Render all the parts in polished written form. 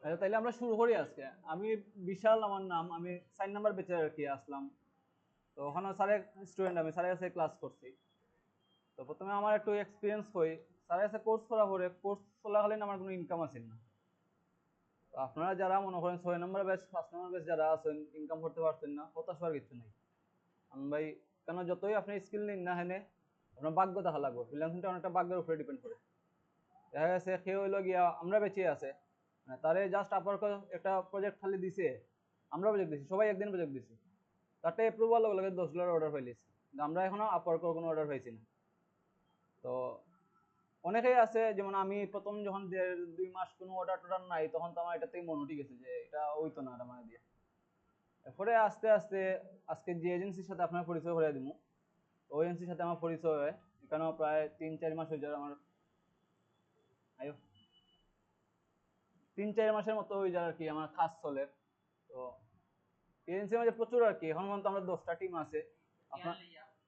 আচ্ছা তাইলে আমরা শুরু করি আজকে। আমি বিশাল, আমার নাম, আমি 4 নাম্বার ব্যাচে আর কি আসলাম। তো ওখানে স্যারের স্টুডেন্ট, আমি স্যারের কাছে ক্লাস করছি। তো প্রথমে আমার একটু এক্সপিরিয়েন্স করি। স্যারের কাছে কোর্স করা পরে, কোর্স চলাকালীন আমার কোনো ইনকাম আছে না। তো আপনারা যারা মনে করেন 6 নাম্বার ব্যাচ, 5 নাম্বার ব্যাচ যারা আছেন, ইনকাম করতে পারছেন না, হতাশ হওয়ার কিছু নাই। আমি ভাই, কেন যতই আপনি স্কিল নিন না হেনে, আপনার ভাগ্য দেখা লাগবে। ফ্রিল্যান্সিংটা অনেকটা ভাগ্যের উপরে ডিপেন্ড করে। দেখা গেছে কেউ হইলো গিয়া আমরা বেঁচে আছে, মানে তারে জাস্ট আপনার একটা প্রজেক্ট খালি দিছে, আমরা প্রজেক্ট দিছি, সবাই একদিন প্রজেক্ট দিছি, তারটা অ্যাপ্রুভাল লগে লগে $10 অর্ডার পাইলিছি, কিন্তু আমরা এখনো আপওয়ার্কের কোনো অর্ডার পাইছি না। তো অনেকেই আছে, যেমন আমি প্রথম যখন 1.5 2 মাস কোনো অর্ডার টর্ডার নাই, তখন তো আমার এটা থেকে মন উঠে গেছে যে এটা হইতো না, এটা মানে দিয়ে। এরপরে আস্তে আস্তে আজকে যে এজেন্সির সাথে আপনার পরিচয় করে দিব, ওই এজেন্সির সাথে আমার পরিচয় হয়। এখানেও প্রায় 3 4 মাস হয়ে যায় আমার, আয়ো 3 4 মাসের মতো হয়ে যায় আর কি আমার কাজ চলে। তো এজেন্সির মাঝে প্রচুর আর কি, এখন পর্যন্ত আমরা 10টা টিম আছে। আপনার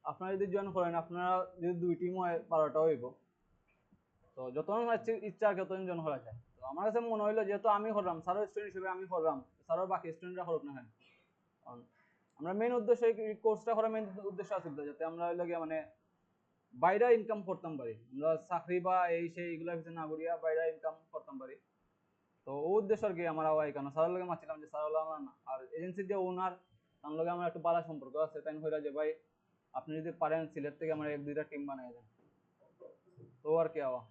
আপনারা যদি জয়েন করেন, আপনারা যদি 2 টিম হয় 12টা হইব। তো যতজন ইচ্ছা আর কি ততজন জয়েন করা যায়। তো আমার কাছে মনে হইলো, যেহেতু আমি করলাম, স্যারও স্টুডেন্ট হিসেবে আমি করলাম, স্যারও বাকি স্টুডেন্টরা করুক না কেন। কারণ আমরা মেন উদ্দেশ্য, এই কোর্সটা করার মেন উদ্দেশ্য আছে যাতে আমরা হইলো গিয়ে মানে বাইরে ইনকাম করতাম পারি, আমরা চাকরি বা এই সেই এগুলোর পিছনে না করিয়া বাইরে ইনকাম করতাম পারি। তো ও উদ্দেশ্য আর কি আমার আওয়াই, কেন স্যারের লগে মাছিলাম যে স্যার হলো আমার না, আর এজেন্সির যে ওনার, তার লগে আমার একটু ভালো সম্পর্ক আছে, তাই হইলা যে ভাই আপনি যদি পারেন সিলেট থেকে আমার 1 2টা টিম বানিয়ে দেন। তো আর কি আওয়া,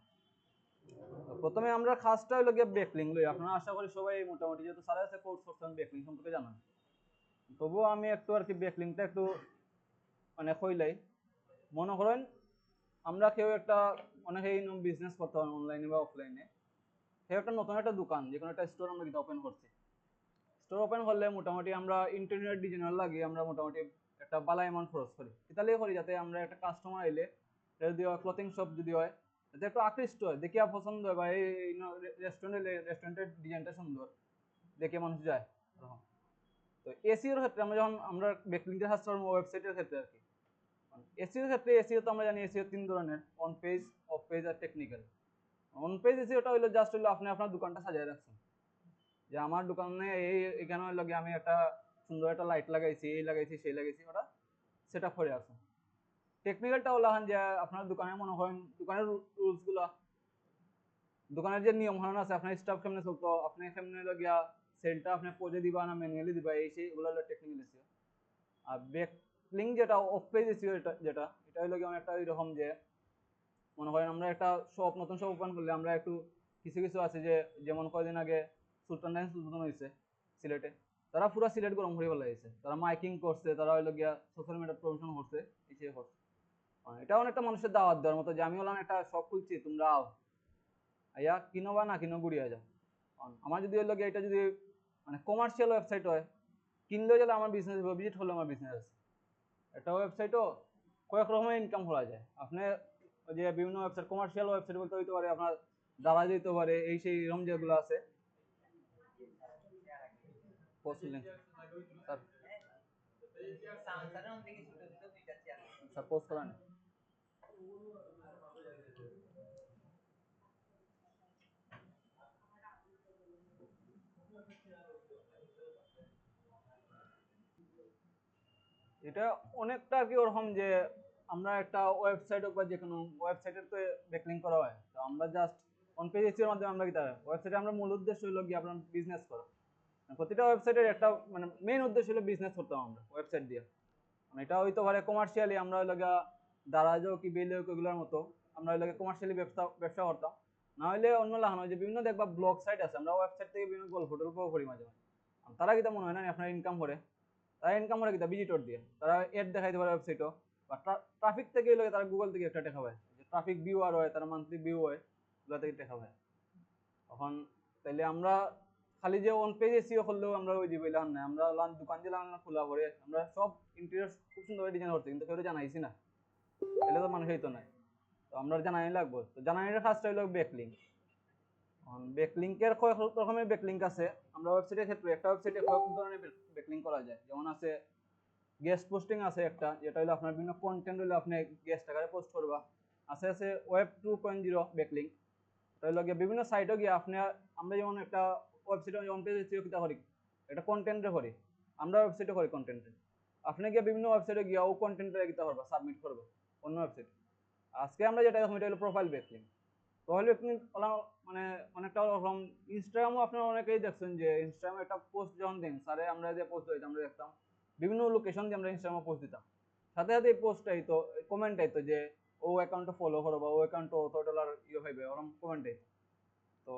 প্রথমে আমরা খাসটা হইলো গিয়ে বেকলিং লই। আপনারা আশা করি সবাই মোটামুটি, যেহেতু স্যারের কাছে কোর্স করছেন, বেকলিং সম্পর্কে জানান। তবুও আমি একটু আর কি বেকলিংটা একটু মানে কইলাই। মনে করেন আমরা কেউ একটা, অনেকেই বিজনেস করতে পারেন অনলাইনে বা অফলাইনে। কেউ একটা নতুন একটা দোকান, যে কোনো একটা স্টোর আমরা কিন্তু ওপেন করছি। স্টোর ওপেন করলে মোটামুটি আমরা ইন্টারনেট ডিজাইনার লাগে, আমরা মোটামুটি একটা বালা অ্যামাউন্ট খরচ করি। ইতালি করি যাতে আমরা একটা কাস্টমার আইলে, যদি হয় ক্লথিং শপ যদি হয়, যাতে একটু আকৃষ্ট হয়, দেখিয়া পছন্দ হয়, বা এই রেস্টুরেন্টে, রেস্টুরেন্টের ডিজাইনটা সুন্দর, দেখে মানুষ যায় এরকম। তো এসিওর ক্ষেত্রে আমরা যখন আমরা বেকলিংটা সার্চ করবো ওয়েবসাইটের ক্ষেত্রে আর কি, এসিওর ক্ষেত্রে, এসিও তো আমরা জানি এসিও 3 ধরনের: অন পেজ, অফ পেজ আর টেকনিক্যাল। অন পেজ এসিওটা হইলো জাস্ট হইলো আপনি আপনার দোকানটা সাজায় রাখছেন, যে আমার দোকানে এই এখানে হইলো গিয়ে আমি একটা সুন্দর একটা লাইট লাগাইছি, এই লাগাইছি, সেই লাগাইছি, ওটা সেট আপ করে আছে। টেকনিক্যালটা হলো যে আপনার দোকানে মনে করেন দোকানের রুলস গুলা, দোকানের যে নিয়ম কানুন আছে, আপনার স্টাফ কেমনে চলতো, আপনি কেমনে হইলো গিয়া সেলটা আপনি পজে দিবা না ম্যানুয়ালি দিবা, এই সেই ওগুলো হলো টেকনিক্যাল এসিও। আর বেকলিং যেটা, অফ পেজ এসিও, এটা যেটা, এটা হইলো গিয়ে একটা এরকম যে মনে করেন আমরা একটা শপ, নতুন শপ ওপেন করলে আমরা একটু কিছু কিছু আছে যে, যেমন কয়দিন আগে সুলতান ডাইন্স উদ্বোধন হয়েছে সিলেটে, তারা পুরো সিলেট গরম করে ফেলাইছে, তারা মাইকিং করছে, তারা হইলো গিয়া সোশ্যাল মিডিয়া প্রমোশন করছে, এই সেই করছে। এটা অনেকটা মানুষের দাওয়াত দেওয়ার মতো, যে আমি হলাম একটা শপ খুলছি, তোমরা আও, আইয়া কিনো বা না কিনো ঘুরিয়া যাও। আমার যদি হইলো গিয়া এটা যদি মানে কমার্শিয়াল ওয়েবসাইট হয়, কিনলেও গেলে আমার বিজনেস, ভিজিট হলে আমার বিজনেস আছে। একটা ওয়েবসাইটও কয়েক রকমের ইনকাম করা যায়। আপনি ওই যে বিভিন্ন ওয়েবসাইট, কমার্শিয়াল ওয়েবসাইট বলতে হইতে পারে আপনার দ্বারা যেতে পারে, এই সেই এরকম যেগুলো আছে। পোস্ট লিঙ্ক স্যার পোস্ট করেন। এটা অনেকটা আর কি ওরকম যে আমরা একটা ওয়েবসাইট বা যে কোনো ওয়েবসাইটের তো ব্যাকলিং করা হয়, তো আমরা জাস্ট অন পেজ এর মাধ্যমে আমরা কি তার ওয়েবসাইটে, আমরা মূল উদ্দেশ্য হলো কি আপনার বিজনেস করা। প্রতিটা ওয়েবসাইটের একটা মানে মেইন উদ্দেশ্য হলো বিজনেস করতাম আমরা ওয়েবসাইট দিয়ে। মানে এটা হইতে পারে কমার্শিয়ালি, আমরা ওই লাগা দারাজ হোক কি বেলে হোক এগুলোর মতো, আমরা ওই লাগে কমার্শিয়ালি ব্যবসা ব্যবসা করতাম। না হলে অন্য লাগানো যে বিভিন্ন দেখবা ব্লগ সাইট আছে, আমরা ওয়েবসাইট থেকে বিভিন্ন গল্প টল্প করি মাঝে মাঝে। তারা কিতা মনে হয় না আপনার ইনকাম করে, তারা ইনকাম করে কিতা ভিজিটর দিয়ে, তারা এড দেখাইতে পারে ওয়েবসাইটও, বা ট্রাফিক থেকে লাগে তারা গুগল থেকে একটা টাকা পায়, যে ট্রাফিক ভিউ আর হয়, তারা মান্থলি ভিউ হয়, ওগুলো থেকে টাকা পায়। তখন তাইলে আমরা খালি যে অন পেজ এসিও করলেও আমরা ওই দিব এলাম না, আমরা দোকান যে লাগানো খোলা পরে আমরা সব ইন্টেরিয়র খুব সুন্দর ডিজাইন করছি, কিন্তু কেউ জানাইছি না, তাহলে তো মানুষ হইতো না। তো আমরা জানাই লাগবো, তো জানাইয়ের কাজটা হইলো বেকলিং। বেকলিংকের কয়েক রকমের বেকলিং আছে। আমরা ওয়েবসাইটের ক্ষেত্রে একটা ওয়েবসাইটে কয়েক ধরনের বেকলিং করা যায়, যেমন আছে গেস্ট পোস্টিং আছে একটা, যেটা হলো আপনার বিভিন্ন কন্টেন্ট হলে আপনি গেস্ট আকারে পোস্ট করবা। আছে ওয়েব 2.0 বেকলিং, এটা হলো গিয়ে বিভিন্ন সাইটে গিয়ে আপনি, আমরা যেমন একটা ওয়েবসাইটে অন পেজ এসিও কিতা করি এটা কন্টেন্টে করি আমরা ওয়েবসাইটে করি কন্টেন্টে আপনি গিয়ে বিভিন্ন ওয়েবসাইটে গিয়ে ও কন্টেন্টে কিতা করবা সাবমিট করবে অন্য ওয়েবসাইটে আজকে আমরা যেটা দেখো এটা হলো প্রোফাইল ব্যাকলিং প্রোফাইল ব্যাকলিং মানে অনেকটা রকম ইনস্টাগ্রামও আপনারা অনেকেই দেখছেন যে ইনস্টাগ্রামে একটা পোস্ট যখন দেন স্যারে আমরা যে পোস্ট দিতাম আমরা দেখতাম বিভিন্ন লোকেশন দিয়ে আমরা ইনস্টাগ্রামে পোস্ট দিতাম সাথে সাথে এই পোস্ট আইতো কমেন্ট আইতো যে ও অ্যাকাউন্টটা ফলো করো বা ও অ্যাকাউন্ট অত ডলার ইয়ে হইবে ওরকম কমেন্ট আইতো তো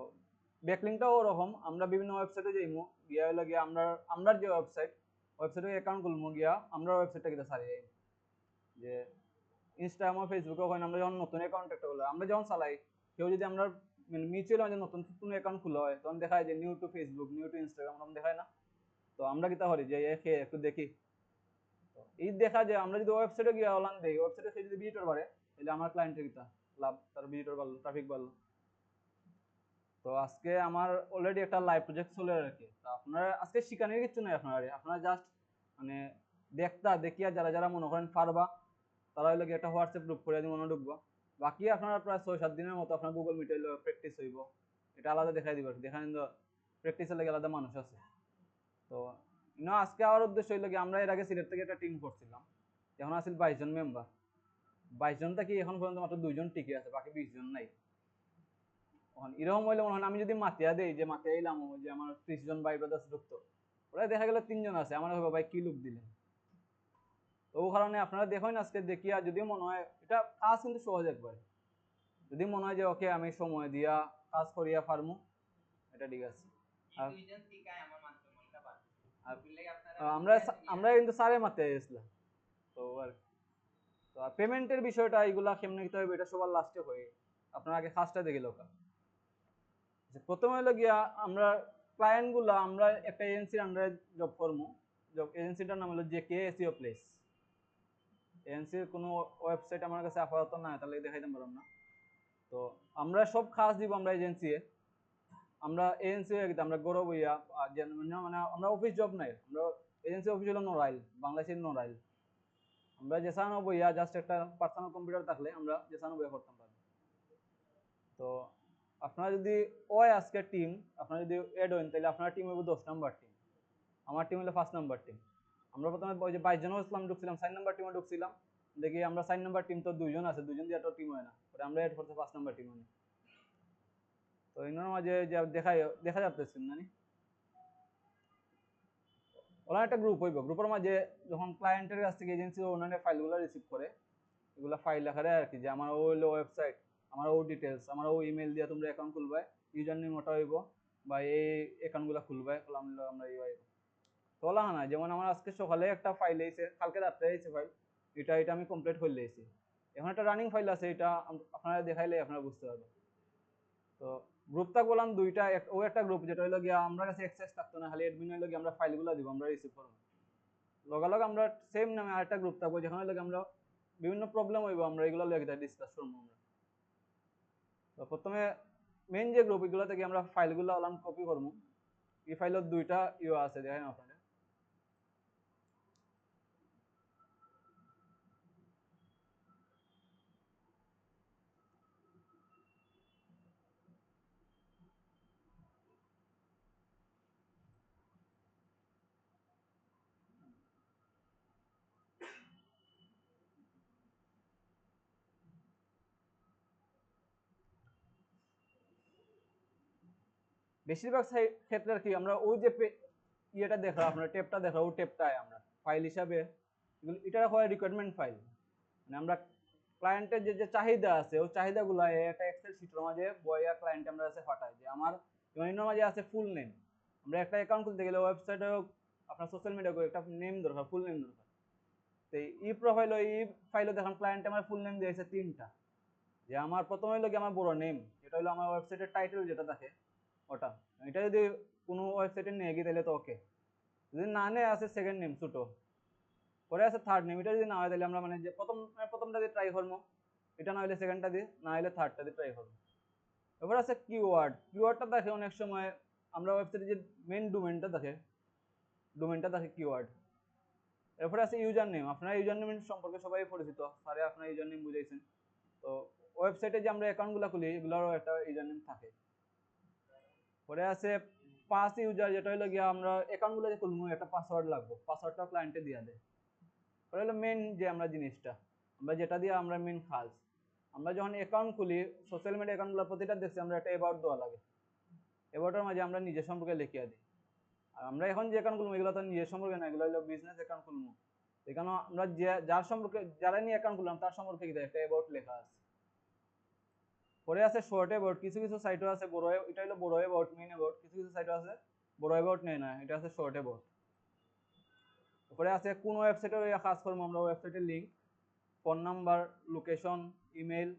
ব্যাকলিংটাও ওরকম আমরা বিভিন্ন ওয়েবসাইটে যাইমু গিয়া হইলো গিয়া আমরা যে ওয়েবসাইটে অ্যাকাউন্ট খুলমু গিয়া আমরা ওয়েবসাইটটা কিটা সারি যাই যে ইনস্টাগ্রাম ও ফেসবুকে ওখানে আমরা যখন নতুন অ্যাকাউন্ট একটা খুলে আমরা যখন চালাই কেউ যদি আমরা মিউচুয়াল মাঝে নতুন কোনো অ্যাকাউন্ট খোলা হয় তখন দেখায় যে new to Facebook new to Instagram ওরকম দেখায় না তো আমরা কিতা করি যে একটু দেখি এই দেখা যায় আমরা যদি ওয়েবসাইটে গিয়ে অনলাইন দেই ওয়েবসাইটে সে যদি ভিজিটর বাড়ে তাহলে আমার ক্লায়েন্টের কিতা লাভ তার ভিজিটর বাড়লো ট্রাফিক বাড়লো তো আজকে আমার অলরেডি একটা লাইভ প্রজেক্ট চলে আর কি তো আপনারা আজকে শিখানোর কিছু নাই আপনারা জাস্ট মানে দেখিয়া যারা যারা মনে করেন পারবা তারা হইলে একটা হোয়াটসঅ্যাপ গ্রুপ করে মনে ঢুকবো বাকি আপনারা প্রায় 6-7 দিনের মতো আপনার গুগল মিটে প্র্যাকটিস হইব এটা আলাদা দেখাই দিব দেখান প্র্যাকটিসের লাগে আলাদা মানুষ আছে তো আজকে আমার উদ্দেশ্য হইলো কি আমরা এর আগে সিলেট থেকে একটা টিম করছিলাম এখন আসলে 22 জন মেম্বার 22 জন থেকে এখন পর্যন্ত মাত্র 2 জন টিকে আছে বাকি 20 জন নাই এরকম হইলে মনে হয় আমি যদি মাতিয়া দেই যে মাতিয়া এলাম যে আমার 30 জন ভাই ব্রাদার্স ঢুকতো ওরা দেখা গেল 3 জন আছে আমার ভাই কি লুক দিলেন তো ও কারণে আপনারা দেখেন আজকে দেখিয়া যদি মনে হয় এটা কাজ কিন্তু সহজ একবারে যদি মনে হয় যে ওকে আমি সময় দিয়া কাজ করিয়া পারমু এটা ঠিক আছে আমরা আমরা কিন্তু সারে মাতে গেছিলাম তো আর তো পেমেন্টের বিষয়টা এগুলা কেমনে নিতে হবে এটা সবার লাস্টে হয়ে আপনারা আগে কাজটা দেখে লোকা প্রথমে হলো গিয়া আমরা ক্লায়েন্ট গুলা আমরা একটা এজেন্সির আন্ডারে জব করবো জব এজেন্সিটার নাম হলো জেকে এসইও প্লেস এজেন্সির কোনো ওয়েবসাইট আমার কাছে আপাতত না তাহলে দেখাইতে পারলাম না তো আমরা সব কাজ দিব আমরা এজেন্সি আমরা এজেন্সি আমরা গৌরব হইয়া মানে আমরা অফিস জব নাই আমরা এজেন্সি অফিস হলো নরাইল বাংলাদেশের নরাইল আমরা যেসানো বইয়া জাস্ট একটা পার্সোনাল কম্পিউটার থাকলে আমরা যেসানো বইয়া করতাম পারি তো আপনারা যদি ওই আজকের টিম আপনারা যদি এড হন তাহলে আপনার টিম হবে 10 নম্বর টিম আমার টিম হলো 5 নম্বর টিম আমরা প্রথমে ওই যে 22 জন ইসলাম ঢুকছিলাম 4 নম্বর টিমে ঢুকছিলাম দেখি আমরা 4 নম্বর টিম তো 2 জন আছে 2 জন দিয়ে একটা টিম হয় না পরে আমরা এড করতে 5 নম্বর টিম হয় তো এর মাঝে যে দেখা যাচ্ছে না ওরা একটা গ্রুপ হইব গ্রুপের মাঝে যখন ক্লায়েন্টের কাছ থেকে এজেন্সি ওনার ফাইলগুলো রিসিভ করে এগুলো ফাইল আকারে আর কি যে আমার ও হলো ওয়েবসাইট আমার ও ডিটেলস আমার ও ইমেল দিয়ে তোমরা অ্যাকাউন্ট খুলবে ইউজার নেম ওটা হইব বা এই অ্যাকাউন্টগুলো খুলবে আমরা এই হইব তোলা না যেমন আমার আজকে সকালে একটা ফাইল এসেছে কালকে রাত্রে এসেছে ফাইল এটা আমি কমপ্লিট করে লিয়েছি এখন একটা রানিং ফাইল আছে এটা আপনারা দেখাইলে আপনারা বুঝতে পারবেন তো গ্রুপটা বললাম দুইটা ও একটা গ্রুপ যেটা হইলো গিয়া আমরা কাছে অ্যাক্সেস থাকতো না খালি অ্যাডমিন হইলো গিয়া আমরা ফাইলগুলো দিব আমরা রিসিভ করব লগালগ আমরা সেম নামে আরেকটা গ্রুপ থাকবো যেখানে হইলো আমরা বিভিন্ন প্রবলেম হইব আমরা এগুলো লেগে ডিসকাস করবো আমরা তো প্রথমে মেইন যে গ্রুপ এগুলো থেকে আমরা ফাইলগুলো আলাম কপি করবো এই ফাইলের দুইটা ইউ আছে দেখেন আপনারা বেশিরভাগ ক্ষেত্রে আর কি আমরা ওই যে ইয়েটা দেখলাম আপনার টেপটা দেখলাম ওই টেপটায় আমরা ফাইল হিসাবে এটা হয় রিকোয়ারমেন্ট ফাইল মানে আমরা ক্লায়েন্টের যে চাহিদা আছে ওই চাহিদাগুলো একটা এক্সেল শিটের মাঝে বইয়া ক্লায়েন্ট আমরা কাছে পাঠাই যে আমার যেমন মাঝে আছে ফুল নেম আমরা একটা অ্যাকাউন্ট খুলতে গেলে ওয়েবসাইটে আপনার সোশ্যাল মিডিয়া একটা নেম দরকার ফুল নেম দরকার তো ই প্রোফাইল ই ফাইলে দেখুন ক্লায়েন্ট আমার ফুল নেম দিয়েছে 3টা যে আমার প্রথমে হলো কি আমার বড় নেম এটা হলো আমার ওয়েবসাইটের টাইটেল যেটা থাকে ওটা এটা যদি কোনো ওয়েবসাইটে নিয়ে গিয়ে তাহলে তো ওকে যদি না নেয় আছে সেকেন্ড নেম ছোটো পরে আছে থার্ড নেম এটা যদি না হয় তাহলে আমরা মানে যে প্রথমটা দিয়ে ট্রাই করবো এটা না হলে সেকেন্ডটা দিয়ে না হলে থার্ডটা দিয়ে ট্রাই করবো এবার আছে কিওয়ার্ডটা দেখে অনেক সময় আমরা ওয়েবসাইটে যে মেন ডোমেনটা দেখে কিওয়ার্ড এরপরে আছে ইউজার নেম আপনার ইউজার নেম সম্পর্কে সবাই পরিচিত স্যারে আপনার ইউজার নেম বুঝাইছেন তো ওয়েবসাইটে যে আমরা অ্যাকাউন্টগুলো খুলি এগুলোরও একটা ইউজার নেম থাকে পরে আছে পাস ইউজার যেটা হলো গিয়া আমরা অ্যাকাউন্টগুলো যে খুলবো একটা পাসওয়ার্ড লাগবে, পাসওয়ার্ডটা ক্লায়েন্টে দিয়ে দেয়। ওটা হলো মেন যে আমরা জিনিসটা আমরা যেটা দিয়ে আমরা মেন কাজ। আমরা যখন অ্যাকাউন্ট খুলি সোশ্যাল মিডিয়া অ্যাকাউন্টগুলো প্রতিটা দেখছি আমরা একটা অ্যাবাউট দেওয়া লাগে, অ্যাবাউটের মাঝে আমরা নিজের সম্পর্কে লিখিয়ে দিই। আর আমরা এখন যে অ্যাকাউন্ট খুলবো এগুলো তো নিজের সম্পর্কে না, এগুলো হলো বিজনেস অ্যাকাউন্ট খুলবো। এখানে আমরা যার সম্পর্কে যারা নিয়ে অ্যাকাউন্ট খুললাম তার সম্পর্কে একটা অ্যাবাউট লেখা আছে। পরে আছে শর্ট অ্যাবাউট, কিছু কিছু সাইটও আছে বড়, এটা হলো বড় অ্যাবাউট মেইন অ্যাবাউট, কিছু কিছু সাইটও আছে বড় অ্যাবাউট নেই না, এটা আছে শর্ট অ্যাবাউট। তারপরে আছে কোন ওয়েবসাইটে কাজ করবো আমরা, ওয়েবসাইটের link, phone number, location, email,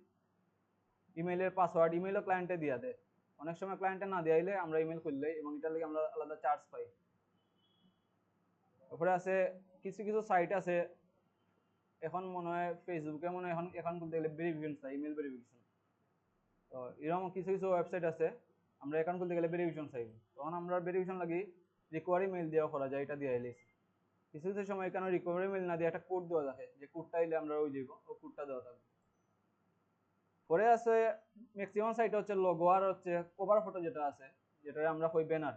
ইমেলের পাসওয়ার্ড, ইমেলও ক্লায়েন্টে দিয়ে দেয়। অনেক সময় ক্লায়েন্টে না দিলে আমরা ইমেল খুললে এবং এটার লাগে আমরা আলাদা চার্জ পাই। তারপরে আছে কিছু কিছু সাইট আছে, এখন মনে হয় ফেসবুকে মনে হয় এখন খুলতে গেলে ভেরিফিকেশন চাই, ইমেল ভেরিফিকেশন। তো এরকম কিছু কিছু ওয়েবসাইট আছে আমরা অ্যাকাউন্ট খুলতে গেলে ভেরিফিকেশন চাইব, তখন আমরা ভেরিফিকেশন লাগি রিকোয়ারি মেইল দেওয়া করা যায়, এটা দিয়ে এলিস। কিছু কিছু সময় এখানে রিকোয়ারি মেইল না দিয়ে একটা কোড দেওয়া থাকে, যে কোডটা এলে আমরা ওই যাবো, ও কোডটা দেওয়া থাকবে। পরে আছে ম্যাক্সিমাম সাইট হচ্ছে লোগো আর হচ্ছে কভার ফটো যেটা আছে, যেটা আমরা কই ব্যানার,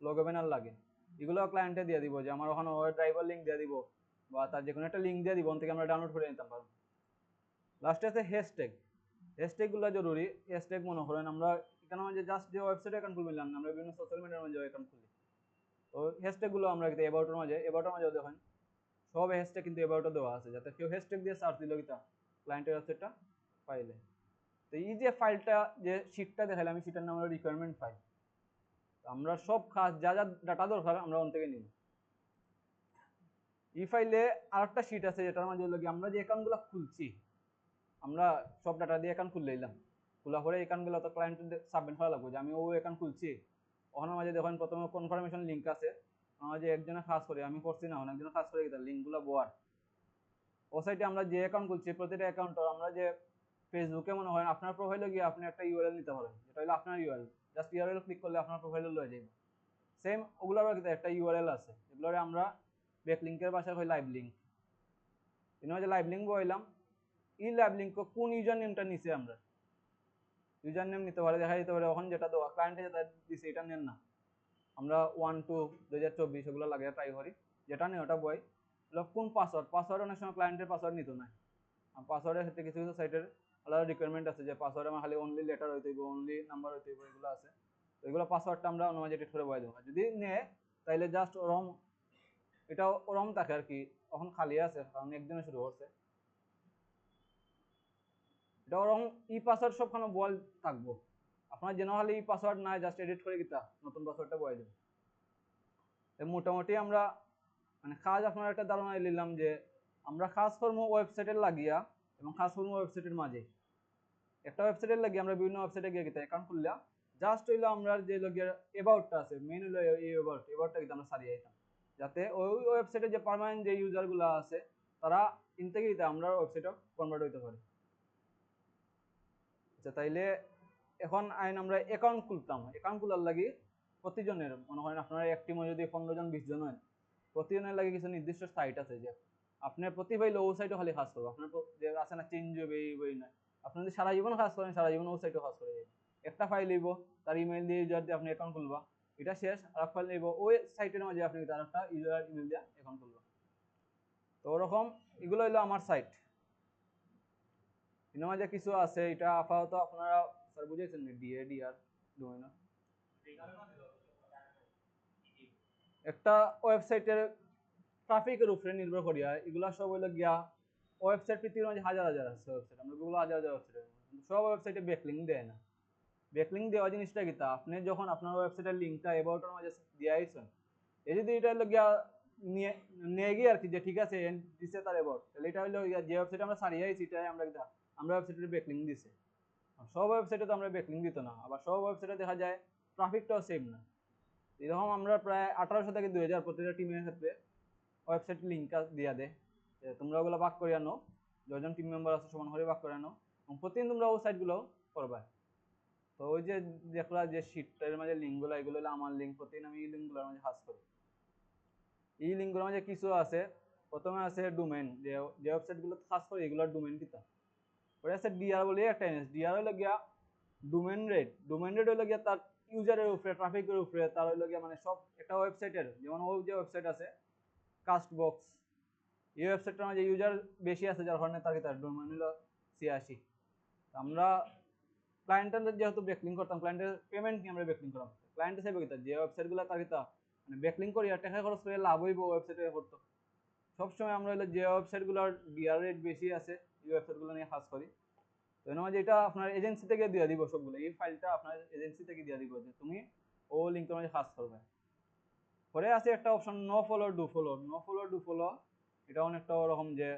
লোগো ব্যানার লাগে, এগুলো ক্লায়েন্টে দিয়ে দিব যে আমার ওখানে ড্রাইভার লিঙ্ক দিয়ে দিব বা তার যে কোনো একটা লিঙ্ক দিয়ে দিব, ওখান থেকে আমরা ডাউনলোড করে নিতে পারবো। লাস্টে আছে হ্যাশট্যাগ, হ্যাশট্যাগুলো জরুরি। হ্যাশট্যাগ মনে করেন আমরা এখানে যে জাস্ট যে ওয়েবসাইটে অ্যাকাউন্ট খুললাম না, আমরা বিভিন্ন সোশ্যাল মিডিয়ার মাঝে অ্যাকাউন্ট খুলি, তো হ্যাশট্যাগুলো আমরা কিন্তু অ্যাবাউটের মাঝে দেখেন সব হ্যাশট্যাগ কিন্তু অ্যাবাউটে দেওয়া আছে, যাতে কেউ হ্যাশট্যাগ দিয়ে সার্চ দিল কিতা ক্লায়েন্টের ওয়েবসাইটটা পাইলে। তো এই যে ফাইলটা যে শিটটা দেখাইলে আমি, সেটার নাম হলো রিকোয়ারমেন্ট ফাইল। আমরা সব কাজ যা যা ডাটা দরকার আমরা ওখান থেকে নিব। এই ফাইলে আরেকটা শিট আছে যেটার মাঝে হলো আমরা যে অ্যাকাউন্টগুলো খুলছি, আমরা সব ডাটা দিয়ে অ্যাকাউন্ট খুলে নিলাম, খোলা পরে অ্যাকাউন্টগুলো তো ক্লায়েন্ট সাবমিট করা লাগবে যে আমি ও অ্যাকাউন্ট খুলছি। ওখানের মাঝে দেখেন প্রথমে কনফার্মেশন লিঙ্ক আছে, আমার যে একজনে কাজ করে আমি করছি না, অনেকজনে কাজ করে গেছে লিঙ্কগুলো বোয়ার। ও সাইটে আমরা যে অ্যাকাউন্ট খুলছি প্রতিটা অ্যাকাউন্ট আমরা যে ফেসবুকে মনে হয় আপনার প্রোফাইলে গিয়ে আপনি একটা ইউআরএল নিতে পারেন, যেটা হলো আপনার ইউআরএল, জাস্ট ইউআরএল ক্লিক করলে আপনার প্রোফাইলে লয়ে যাবে। সেম ওগুলোর একটা ইউআরএল আছে, এগুলোরে আমরা ব্যাকলিংকের ভাষায় হয় লাইভ লিঙ্ক। এর যে লাইভ লিঙ্ক বললাম, এই লাইভ লিঙ্ক কোন ইউজার নেমটা নিচে আমরা ইউজার নেম নিতে পারে, দেখা যেতে পারে ওখানে যেটা দেওয়া ক্লায়েন্টে যেটা দিছে এটা নেন না, আমরা 1-2-2024 ওগুলো লাগে ট্রাই করি, যেটা নেই ওটা বই। কোন পাসওয়ার্ড অনেক সময় ক্লায়েন্টের পাসওয়ার্ড নিত না, পাসওয়ার্ডের ক্ষেত্রে কিছু কিছু সাইটের আলাদা রিকোয়ারমেন্ট আছে যে পাসওয়ার্ড আমার খালি অনলি লেটার হইতে হইব, অনলি নাম্বার হইতে হইব, এগুলো আছে। তো এগুলো পাসওয়ার্ডটা আমরা অনলাইনে এডিট করে বলে দেবো, যদি নেয় তাইলে জাস্ট ওরম, এটা ওরম থাকে আর কি, এখন খালি আছে কারণ একদিনে শুরু করছে। এটা ওরকম ই পাসওয়ার্ড সবখানে বল থাকবো, আপনার যেন খালি ই পাসওয়ার্ড নাই, জাস্ট এডিট করে দিতা নতুন পাসওয়ার্ডটা বলে দেবো। মোটামুটি আমরা মানে কাজ আপনার একটা ধারণা নিলাম যে আমরা কাজ করবো ওয়েবসাইটের লাগিয়া এবং কাজ করবো ওয়েবসাইটের মাঝে। একটা ওয়েবসাইটের লাগিয়ে আমরা বিভিন্ন ওয়েবসাইটে গিয়ে গিয়ে অ্যাকাউন্ট খুললাম, জাস্ট হইলো আমরা যে লগিয়া অ্যাবাউটটা আছে মেইন হইলো এই অ্যাবাউটটা কিন্তু আমরা সারিয়ে দিতাম, যাতে ওই ওয়েবসাইটে যে পার্মানেন্ট যে ইউজারগুলো আছে তারা ইন থেকে আমরা ওয়েবসাইটে কনভার্ট হইতে পারে। আচ্ছা, তাইলে এখন আইন আমরা অ্যাকাউন্ট খুলতাম, অ্যাকাউন্ট খোলার লাগি প্রতিজনের মনে করেন আপনারা এক টিমে যদি 15 জন 20 জন হয়, প্রতিজনের লাগে কিছু নির্দিষ্ট সাইট আছে, যে আপনার প্রতি পাইলে ও সাইটও খালি কাজ করবো, আপনার যে আছে না চেঞ্জ হবে এই বই না, আপনি যদি সারা জীবন কাজ করেন সারা জীবন ও সাইটও কাজ করে যাবে। একটা ফাইল লইব, তার ইমেল দিয়ে ইউজার দিয়ে আপনি অ্যাকাউন্ট খুলবা, এটা শেষ, আর এক ফাইল লইব ওই সাইটের মাঝে আপনি তার একটা ইউজার ইমেল দিয়ে অ্যাকাউন্ট খুলবা। তো ওরকম এগুলো হইলো আমার সাইট। এর মাঝে কিছু আছে, এটা আপাতত আপনারা স্যার বুঝেছেন ডিআর ডোমেইন। একটা ওয়েবসাইটের ট্রাফিকের উপরে নির্ভর করিয়া এগুলা সব হইলো গিয়া ওয়েবসাইট পৃথিবীর মাঝে হাজার হাজার আছে ওয়েবসাইট, আমরা গুগল হাজার হাজার ওয়েবসাইট, সব ওয়েবসাইটে ব্যাকলিঙ্ক দেয় না। ব্যাকলিঙ্ক দেওয়া জিনিসটা কিতা, আপনি যখন আপনার ওয়েবসাইটের লিঙ্কটা অ্যাবাউটের মাঝে দিয়ে আইছেন, এই যদি এটা হলো গিয়া নিয়ে গিয়ে আর কি যে ঠিক আছে দিছে তার অ্যাবাউট, তাহলে এটা হলো যে ওয়েবসাইটে আমরা সারিয়ে আইছি এটাই আমরা কিতা আমরা ওয়েবসাইটের ব্যাকলিঙ্ক দিছে। সব ওয়েবসাইটে তো আমরা ব্যাকলিঙ্ক দিত না, আবার সব ওয়েবসাইটে দেখা যায় ট্রাফিকটাও সেম না। এরকম আমরা প্রায় 1800 থেকে 2000 প্রতিটা টিমের ক্ষেত্রে ওয়েবসাইট লিঙ্ক দিয়া দেয়, তোমরা ওগুলো ভাগ করে আনো, যজন টিম মেম্বার আছে সমান করে ভাগ করে আনো এবং প্রতিদিন তোমরা ওই সাইটগুলো করবা। তো ওই যে দেখলা যে শিটটার মাঝে লিঙ্কগুলো, এগুলো হলো আমার লিঙ্ক, প্রতিদিন আমি এই লিঙ্কগুলোর মাঝে কাজ করি। এই লিঙ্কগুলোর মাঝে কিছু আছে, প্রথমে আছে ডোমেন, যে ওয়েবসাইটগুলো কাজ করে এগুলোর ডোমেন কিতা, ওটা আছে ডিআর বলে একটা জিনিস, ডিআর হলো গিয়া ডোমেন রেট হলো গিয়া তার ইউজারের উপরে, ট্রাফিকের উপরে, তার হইলো গিয়ে মানে সব একটা ওয়েবসাইটের, যেমন ওই যে ওয়েবসাইট আছে কাস্টবক্স, এই ওয়েবসাইটটার মাঝে ইউজার বেশি আছে যার কারণে তার ডোমেইন হলো 86। আমরা ক্লায়েন্টের যেহেতু ব্যাকলিং করতাম, ক্লায়েন্টের পেমেন্ট নিয়ে আমরা ব্যাকলিং করতাম, ক্লায়েন্ট হিসেবে কিতা যে ওয়েবসাইটগুলো তার কিতা মানে ব্যাকলিং করি আর টাকা খরচ করে লাভ হইব ওয়েবসাইটে করতো। সবসময় আমরা হলো যে ওয়েবসাইটগুলোর ডিআর রেট বেশি আছে এই ওয়েবসাইটগুলো নিয়ে কাজ করি। তো এর মাঝে এটা আপনার এজেন্সি থেকে দিয়ে দিব সবগুলো, এই ফাইলটা আপনার এজেন্সি থেকে দিয়ে দিব যে তুমি ও লিঙ্কের মাঝে কাজ করবে। পরে আছে একটা option no follow do follow. No follow do follow এটা অনেকটা ওরকম যে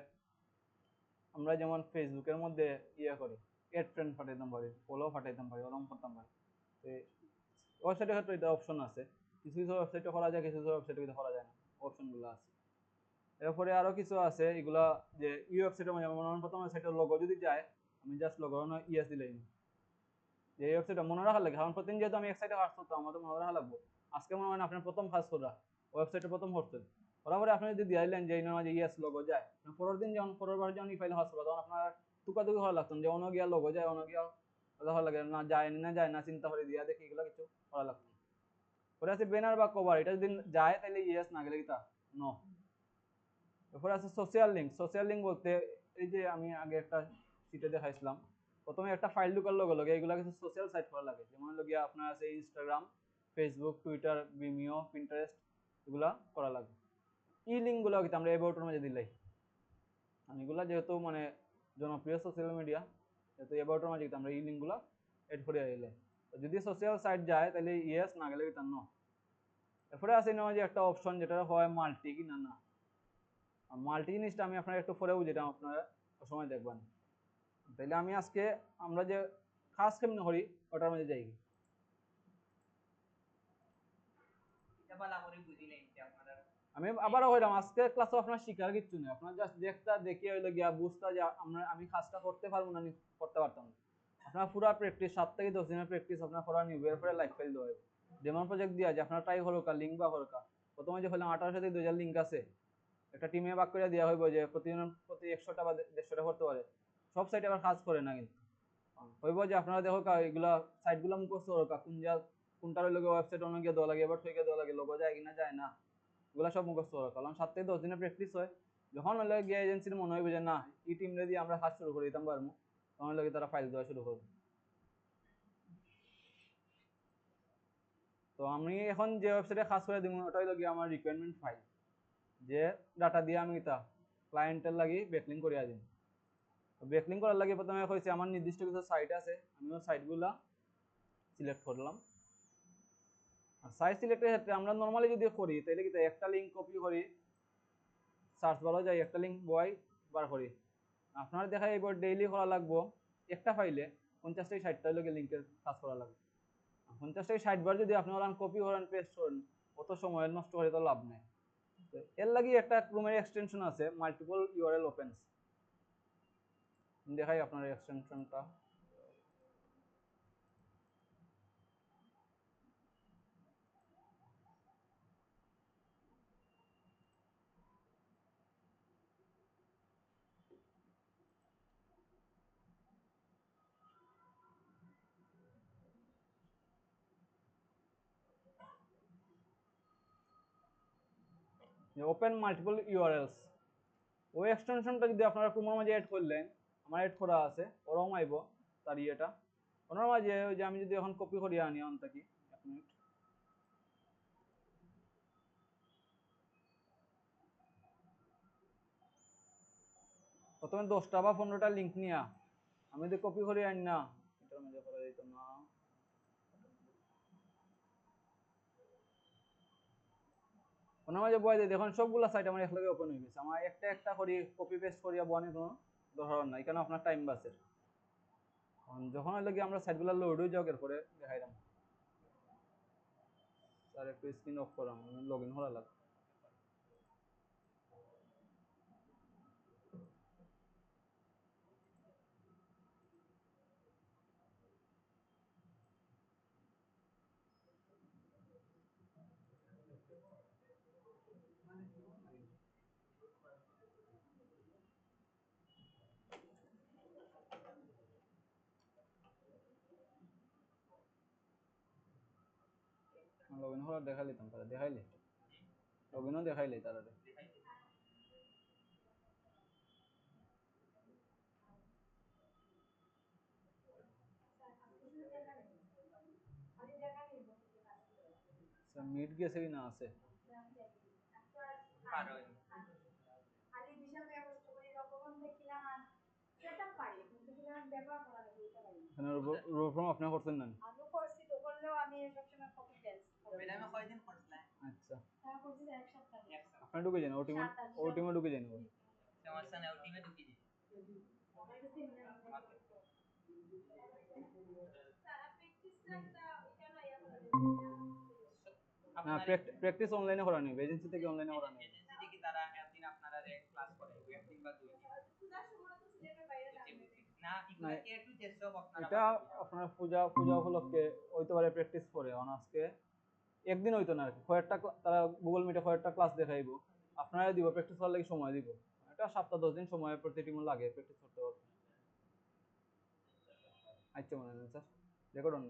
আমরা যেমন ফেসবুকের মধ্যে ইয়ে করি এড ফ্রেন্ড পাঠাইতাম পারি, ফলো পাঠাইতাম পারি, ওরকম করতাম পারি। তো ওয়েবসাইটের ক্ষেত্রে এটা অপশন আছে, কিছু কিছু ওয়েবসাইটে করা যায়, কিছু কিছু ওয়েবসাইটে কিন্তু করা যায় না, অপশনগুলো আছে। এরপরে আরো কিছু আছে এগুলা যে এই ওয়েবসাইটের মধ্যে আমার প্রথম ওয়েবসাইটের লোগো যদি যায়, আমি জাস্ট লোগো ইয়েস দিলেই যে এই ওয়েবসাইটটা মনে রাখা লাগে, কারণ প্রতিদিন যেহেতু আমি এক সাইটে কাজ করতাম আমাদের মনে রাখা লাগবে। আজকে মনে হয় আপনার প্রথম কাজ করা ওয়েবসাইটে প্রথম করতেন, বরাবর আপনি যদি দিলেন যে যে ইয়েস লোগো যায়, পরের দিন যখন পরের বার যখন এই ফাইলে কাজ করা তখন আপনার টুকাটুকি হওয়া লাগতো যে অন্য গিয়া লোগো যায়, অন্য গিয়া ভালো লাগে না, যায় না চিন্তা করে দিয়া দেখি এগুলো কিছু করা লাগতো। পরে আছে ব্যানার বা কভার, এটা যদি যায় তাহলে ইয়েস, না গেলে কিতা নো। এরপরে আছে সোশ্যাল লিঙ্ক। সোশ্যাল লিঙ্ক বলতে এই যে আমি আগে একটা সিটে দেখাইছিলাম, প্রথমে একটা ফাইল ঢুকার লগে লগে এগুলা কিছু সোশ্যাল সাইট করা লাগে, যেমন লগিয়া আপনার আছে Instagram, Facebook, Twitter, Vimeo, Pinterest, এগুলা করা লাগে। ই লিঙ্কগুলো কিন্তু আমরা এবাউটের মাঝে দিলাই, এগুলা যেহেতু মানে জনপ্রিয় সোশ্যাল মিডিয়া, যেহেতু এবাউটের মাঝে আমরা ই লিঙ্কগুলো এড করে আইলে যদি সোশ্যাল সাইট যায় তাহলে ইয়েস, না গেলে কিন্তু নো। এরপরে আছে না যে একটা অপশন যেটা হয় মাল্টি কি না না, মাল্টি জিনিসটা আমি আপনার একটু পরে বুঝিলাম, আপনারা সময় দেখবেন। তাইলে আমি আজকে আমরা যে কাজ কেমন করি ওটার মধ্যে যাই। আমি আবারও হইলাম আজকে ক্লাসে আপনার শিকার কিচ্ছু নেই, আপনার জাস্ট দেখতা দেখে হইলো গিয়া বুঝতা যে আমি কাজটা করতে পারবো না, করতে পারতাম। আপনার পুরো প্র্যাকটিস 7 থেকে 10 দিনের প্র্যাকটিস আপনার করা নিবে, এরপরে লাইভ ফাইল দেওয়া হবে। ডেমো প্রজেক্ট দিয়া যে আপনার ট্রাই হলো লিঙ্ক বা হরকা, প্রথমে যে হলাম 18 থেকে 2000 লিঙ্ক আছে, একটা টিমে ভাগ করে দেওয়া হইব যে প্রতি 100টা বা 150টা করতে পারে। সব সাইটে আবার কাজ করে না কিন্তু, হইব যে আপনারা দেখো এগুলা সাইটগুলো মুখস্থ হোক, কোনটার লগে ওয়েবসাইট অন্য গিয়ে দেওয়া লাগে, এবার থেকে দেওয়া লাগে, লোগো যায় কিনা যায় না, এগুলো সব মুখস্থ হোক। কারণ 7 থেকে 10 দিনের প্র্যাকটিস হয়, যখন হলে গিয়ে এজেন্সির মনে হইবে যে না এই টিম দিয়ে আমরা কাজ শুরু করে দিতাম পারবো, তখন লাগে তারা ফাইল দেওয়া শুরু করবে। তো আমি এখন যে ওয়েবসাইটে কাজ করে দিব ওটা হইলো গিয়ে আমার রিকোয়ারমেন্ট ফাইল, যে ডাটা দিয়ে আমি তা ক্লায়েন্টের লাগি ব্যাকলিং করিয়া দিই। ব্যাকলিং করার লাগে প্রথমে হয়েছে আমার নির্দিষ্ট কিছু সাইট আছে, আমি ওই সাইটগুলা সিলেক্ট করলাম। আর সাইট সিলেক্টের ক্ষেত্রে আমরা নর্মালি যদি করি তাহলে কি একটা লিঙ্ক কপি করি, সার্চ বলা যায় একটা লিঙ্ক বয় বার করি। আপনার দেখা এবার ডেইলি করা লাগবো একটা ফাইলে 50 থেকে 60টা লোকের লিঙ্কের কাজ করা লাগবে। 50 থেকে 60 বার যদি আপনি ওরা কপি করেন পেস্ট করেন, অত সময় নষ্ট করে তো লাভ নেই। এর লাগি একটা ক্রোমের এক্সটেনশন আছে মাল্টিপল ইউআরএল ওপেনস, দেখাই আপনার এক্সটেনশনটা। ওপেন মাল্টিপল ইউআরএলস, ওই এক্সটেনশনটা যদি আপনারা ক্রোমের মাঝে অ্যাড করলেন, আমার অ্যাড করা আছে, ওরকম আইব তার ইয়েটা। ওনার মাঝে ওই যে আমি যদি এখন কপি করিয়ে আনি অন থাকি 1 মিনিট, প্রথমে 10টা বা 15টা লিঙ্ক নিয়া আমি যদি কপি করে আনি না, এটার মধ্যে করা যেত না। ওনার মাঝে বয় দিয়ে দেখুন সবগুলা সাইট আমার একলগে ওপেন হয়ে গেছে, আমার একটা একটা করি কপি পেস্ট করিয়া বনে কোনো দরকার নাই, কেন আপনার টাইম বাঁচে। যখন হইলে কি আমরা সাইটগুলো লোড হয়ে যাওয়ার পরে দেখাইলাম। স্যার একটু স্ক্রিন অফ করাম, লগ ইন করা লাগবে। লগইন হওয়ার দেখাইলে তারা দেখাইলে লগইনও দেখাইলে তারা মিট গেছে কি না আছে আপনি করছেন না আচ্ছা আপনি ঢুকে যান ওটিমে ঢুকে যান সমস্যা নাই ওটিমে ঢুকে যান না প্র্যাকটিস অনলাইনে করা নেই এজেন্সি থেকে অনলাইনে করা নেই এজেন্সি থেকে তারা একদিন আপনারা ক্লাস করে একদিন বা দুই দিন না ইকুয়ালি একটু চেষ্টা আপনারা এটা আপনার পূজা উপলক্ষে হইতে পারে প্র্যাকটিস করে আজকে একদিন হইতো না আর কি কয়েকটা তারা গুগল মিটে কয়েকটা ক্লাস দেখাইবো আপনারা দিব প্র্যাকটিস করার লাগি সময় দিব এটা সপ্তাহ 10 দিন সময় প্রতি টিম লাগে প্র্যাকটিস করতে পারবে আচ্ছা মনে নেন স্যার রেকর্ড অন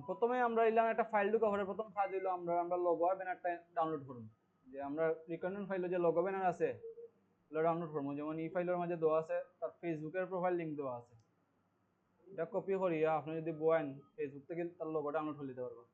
প্রথমে আমরা ইলাম একটা ফাইল ঢুকা পরে প্রথম কাজ হইলো আমরা লোগো আর ব্যানারটা ডাউনলোড করব যে আমরা রিকোয়ারমেন্ট ফাইলে যে লোগো ব্যানার আছে ওগুলো ডাউনলোড করব যেমন এই ফাইলের মাঝে দেওয়া আছে তার ফেসবুকের প্রোফাইল লিংক দেওয়া আছে এটা কপি করিয়া আপনি যদি বয়েন ফেসবুক থেকে তার লোগো ডাউনলোড করে নিতে পারবেন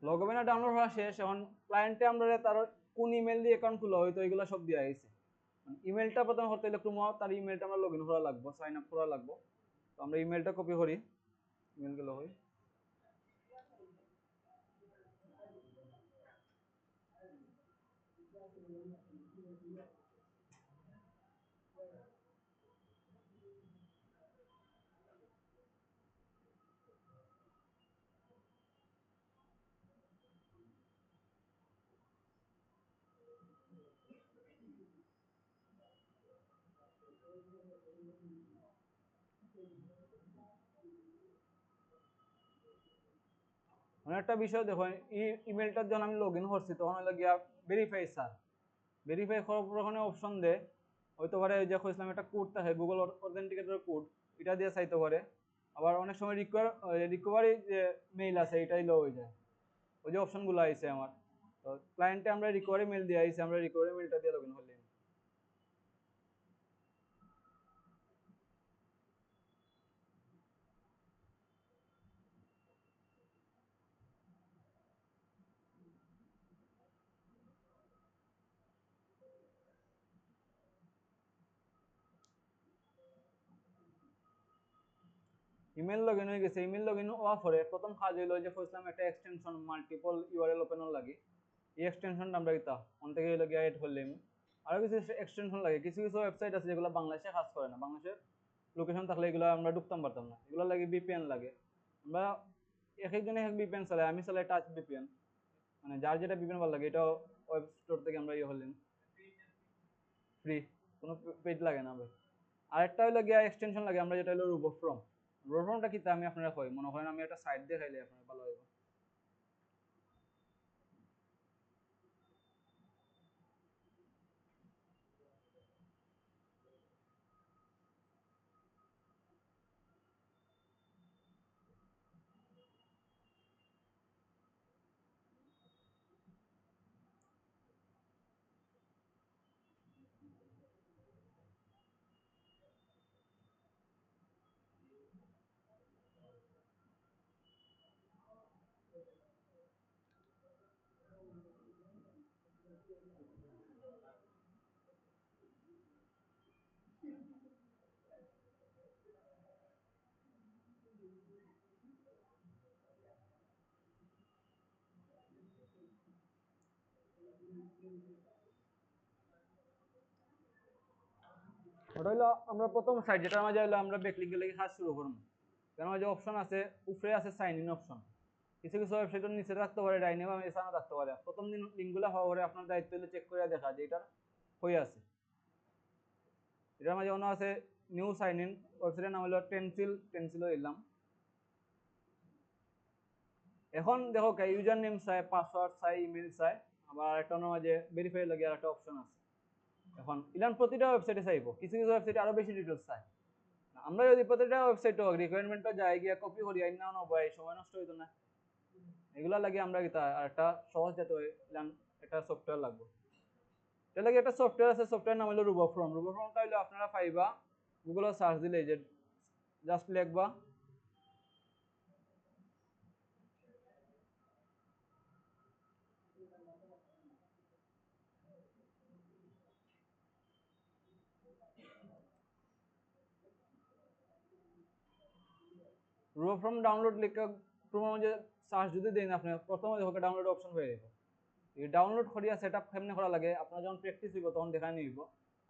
লোগো ব্যানার ডাউনলোড হওয়া শেষ এখন ক্লায়েন্টে আমরা তার কোন ইমেল দিয়ে অ্যাকাউন্ট খোলা হয়তো এগুলো সব দেওয়া হয়েছে ইমেলটা প্রথম করতে হলে ক্রোম তার ইমেলটা আমরা লগ ইন করা লাগবে সাইন আপ করা লাগবে তো আমরা ইমেলটা কপি করি ইমেল গুলো হই একটা বিষয় দেখো ইমেলটা যখন আমি লগ ইন করছি তখন হলো গিয়া ভেরিফাই স্যার ভেরিফাই করার পর ওখানে অপশন দেয় হয়তো পারে যে কইছিলাম একটা কোড থাকে গুগল অথেন্টিকেটর কোড এটা দিয়ে চাইতে পারে আবার অনেক সময় রিকভারি যে মেইল আছে এটাই লো হয়ে যায় ওই যে অপশনগুলো আইছে আমার তো ক্লায়েন্টে আমরা রিকভারি মেইল দিয়ে আইছে আমরা রিকভারি মেইলটা দিয়ে লগ ইন করলাম ইমেল লগইন হয়ে গেছে ইমেল লগইন হওয়ার পরে প্রথম কাজ হইলো যে কইছিলাম একটা এক্সটেনশন মাল্টিপল ইউআরএল ওপেন লাগে এই এক্সটেনশনটা আমরা দিতা অন থেকে হইলো গিয়া এড করলাম আরো কিছু এক্সটেনশন লাগে কিছু কিছু ওয়েবসাইট আছে যেগুলো বাংলাদেশে কাজ করে না বাংলাদেশের লোকেশন থাকলে এগুলো আমরা ঢুকতাম পারতাম না এগুলো লাগে ভিপিএন লাগে আমরা এক একজনে এক ভিপিএন চালাই আমি চালাই টাচ ভিপিএন মানে যার যেটা ভিপিএন ভালো লাগে এটা ওয়েব স্টোর থেকে আমরা ইয়ে হলেন ফ্রি কোনো পেড লাগে না ভাই আরেকটা হইলো গিয়া এক্সটেনশন লাগে আমরা যেটা হলো রুবোফ্রম রুবোফ্রমটা কি আমি আপনারা কই মনে করেন আমি একটা সাইট দেখাইলে আপনারা ভালো হইব ওটা হলো আমরা প্রথম সাইট যেটা মাঝে হলো আমরা ব্যাকলিঙ্ক গেলে কাজ শুরু করবো। কারণ যে অপশন আছে উপরে আছে সাইন ইন অপশন, কিছু কিছু ওয়েবসাইটের নিচে থাকতে পারে, ডাইনে বা এছাড়া থাকতে পারে। প্রথম দিন লিঙ্কগুলো হওয়া পরে আপনার দায়িত্ব হলো চেক করে দেখা যে এটা হয়ে আছে। এটার মাঝে অন্য আছে নিউ সাইন ইন, ওয়েবসাইটের নাম হলো টেনসিলও দিলাম। এখন দেখো ইউজার নেম চাই, পাসওয়ার্ড চাই, ইমেল চাই, আবার একটা অন্য মাঝে ভেরিফাই লাগে আর একটা অপশন আছে। এখন ইলান প্রতিটা ওয়েবসাইটে চাইবো, কিছু কিছু ওয়েবসাইটে আরো বেশি ডিটেলস চাই। আমরা যদি প্রতিটা ওয়েবসাইট রিকোয়ারমেন্টটা যাই গিয়া কপি করি আইন না নবাই সময় নষ্ট হইতো না। এগুলা লাগে আমরা কি আর একটা সহজ যাতে ইলান একটা সফটওয়্যার লাগবে। এটা লাগে একটা সফটওয়্যার আছে, সফটওয়্যার নাম হলো রুবোফর্ম। রুবোফর্মটা হলো আপনারা পাইবা গুগলে সার্চ দিলে, যে জাস্ট লিখবা রুবোফর্ম ডাউনলোড লিখে ক্রোমে যে সার্চ যদি দেন আপনি প্রথমে দেখো ডাউনলোড অপশন হয়ে যাবে। এই ডাউনলোড করিয়া সেটআপ কেমনে করা লাগে আপনারা যখন প্র্যাকটিস হইব তখন দেখা নিব।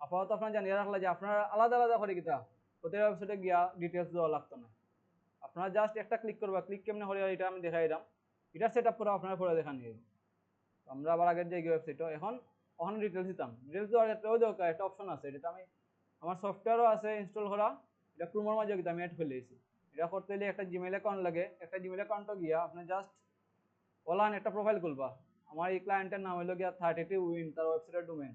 আপাতত আপনারা জানিয়ে রাখলা যে আপনারা আলাদা আলাদা করে কিতা প্রতিটা ওয়েবসাইটে গিয়া ডিটেলস দেওয়া লাগতো না। আপনারা জাস্ট একটা ক্লিক করবা, ক্লিক কেমনে করিয়া এটা আমি দেখাই দিলাম, এটা সেটআপ করে আপনারা পরে দেখা নিব। আমরা আবার আগের যে ওয়েবসাইটটা এখন ওখানে ডিটেলস দিতাম। ডিটেলস দেওয়ার ক্ষেত্রে ওই দরকার একটা অপশন আছে, যেটা আমি আমার সফটওয়্যারও আছে ইনস্টল করা, এটা ক্রোমের মাঝে কিন্তু আমি অ্যাড করে দিয়েছি। এটা করতে হলে একটা জিমেইল অ্যাকাউন্ট লাগে, একটা জিমেইল অ্যাকাউন্টও গিয়া আপনি জাস্ট ওলান একটা প্রোফাইল খুলবা। আমার এই ক্লায়েন্টের নাম হলো গিয়া 32 উইন, তার ওয়েবসাইটের ডোমেইন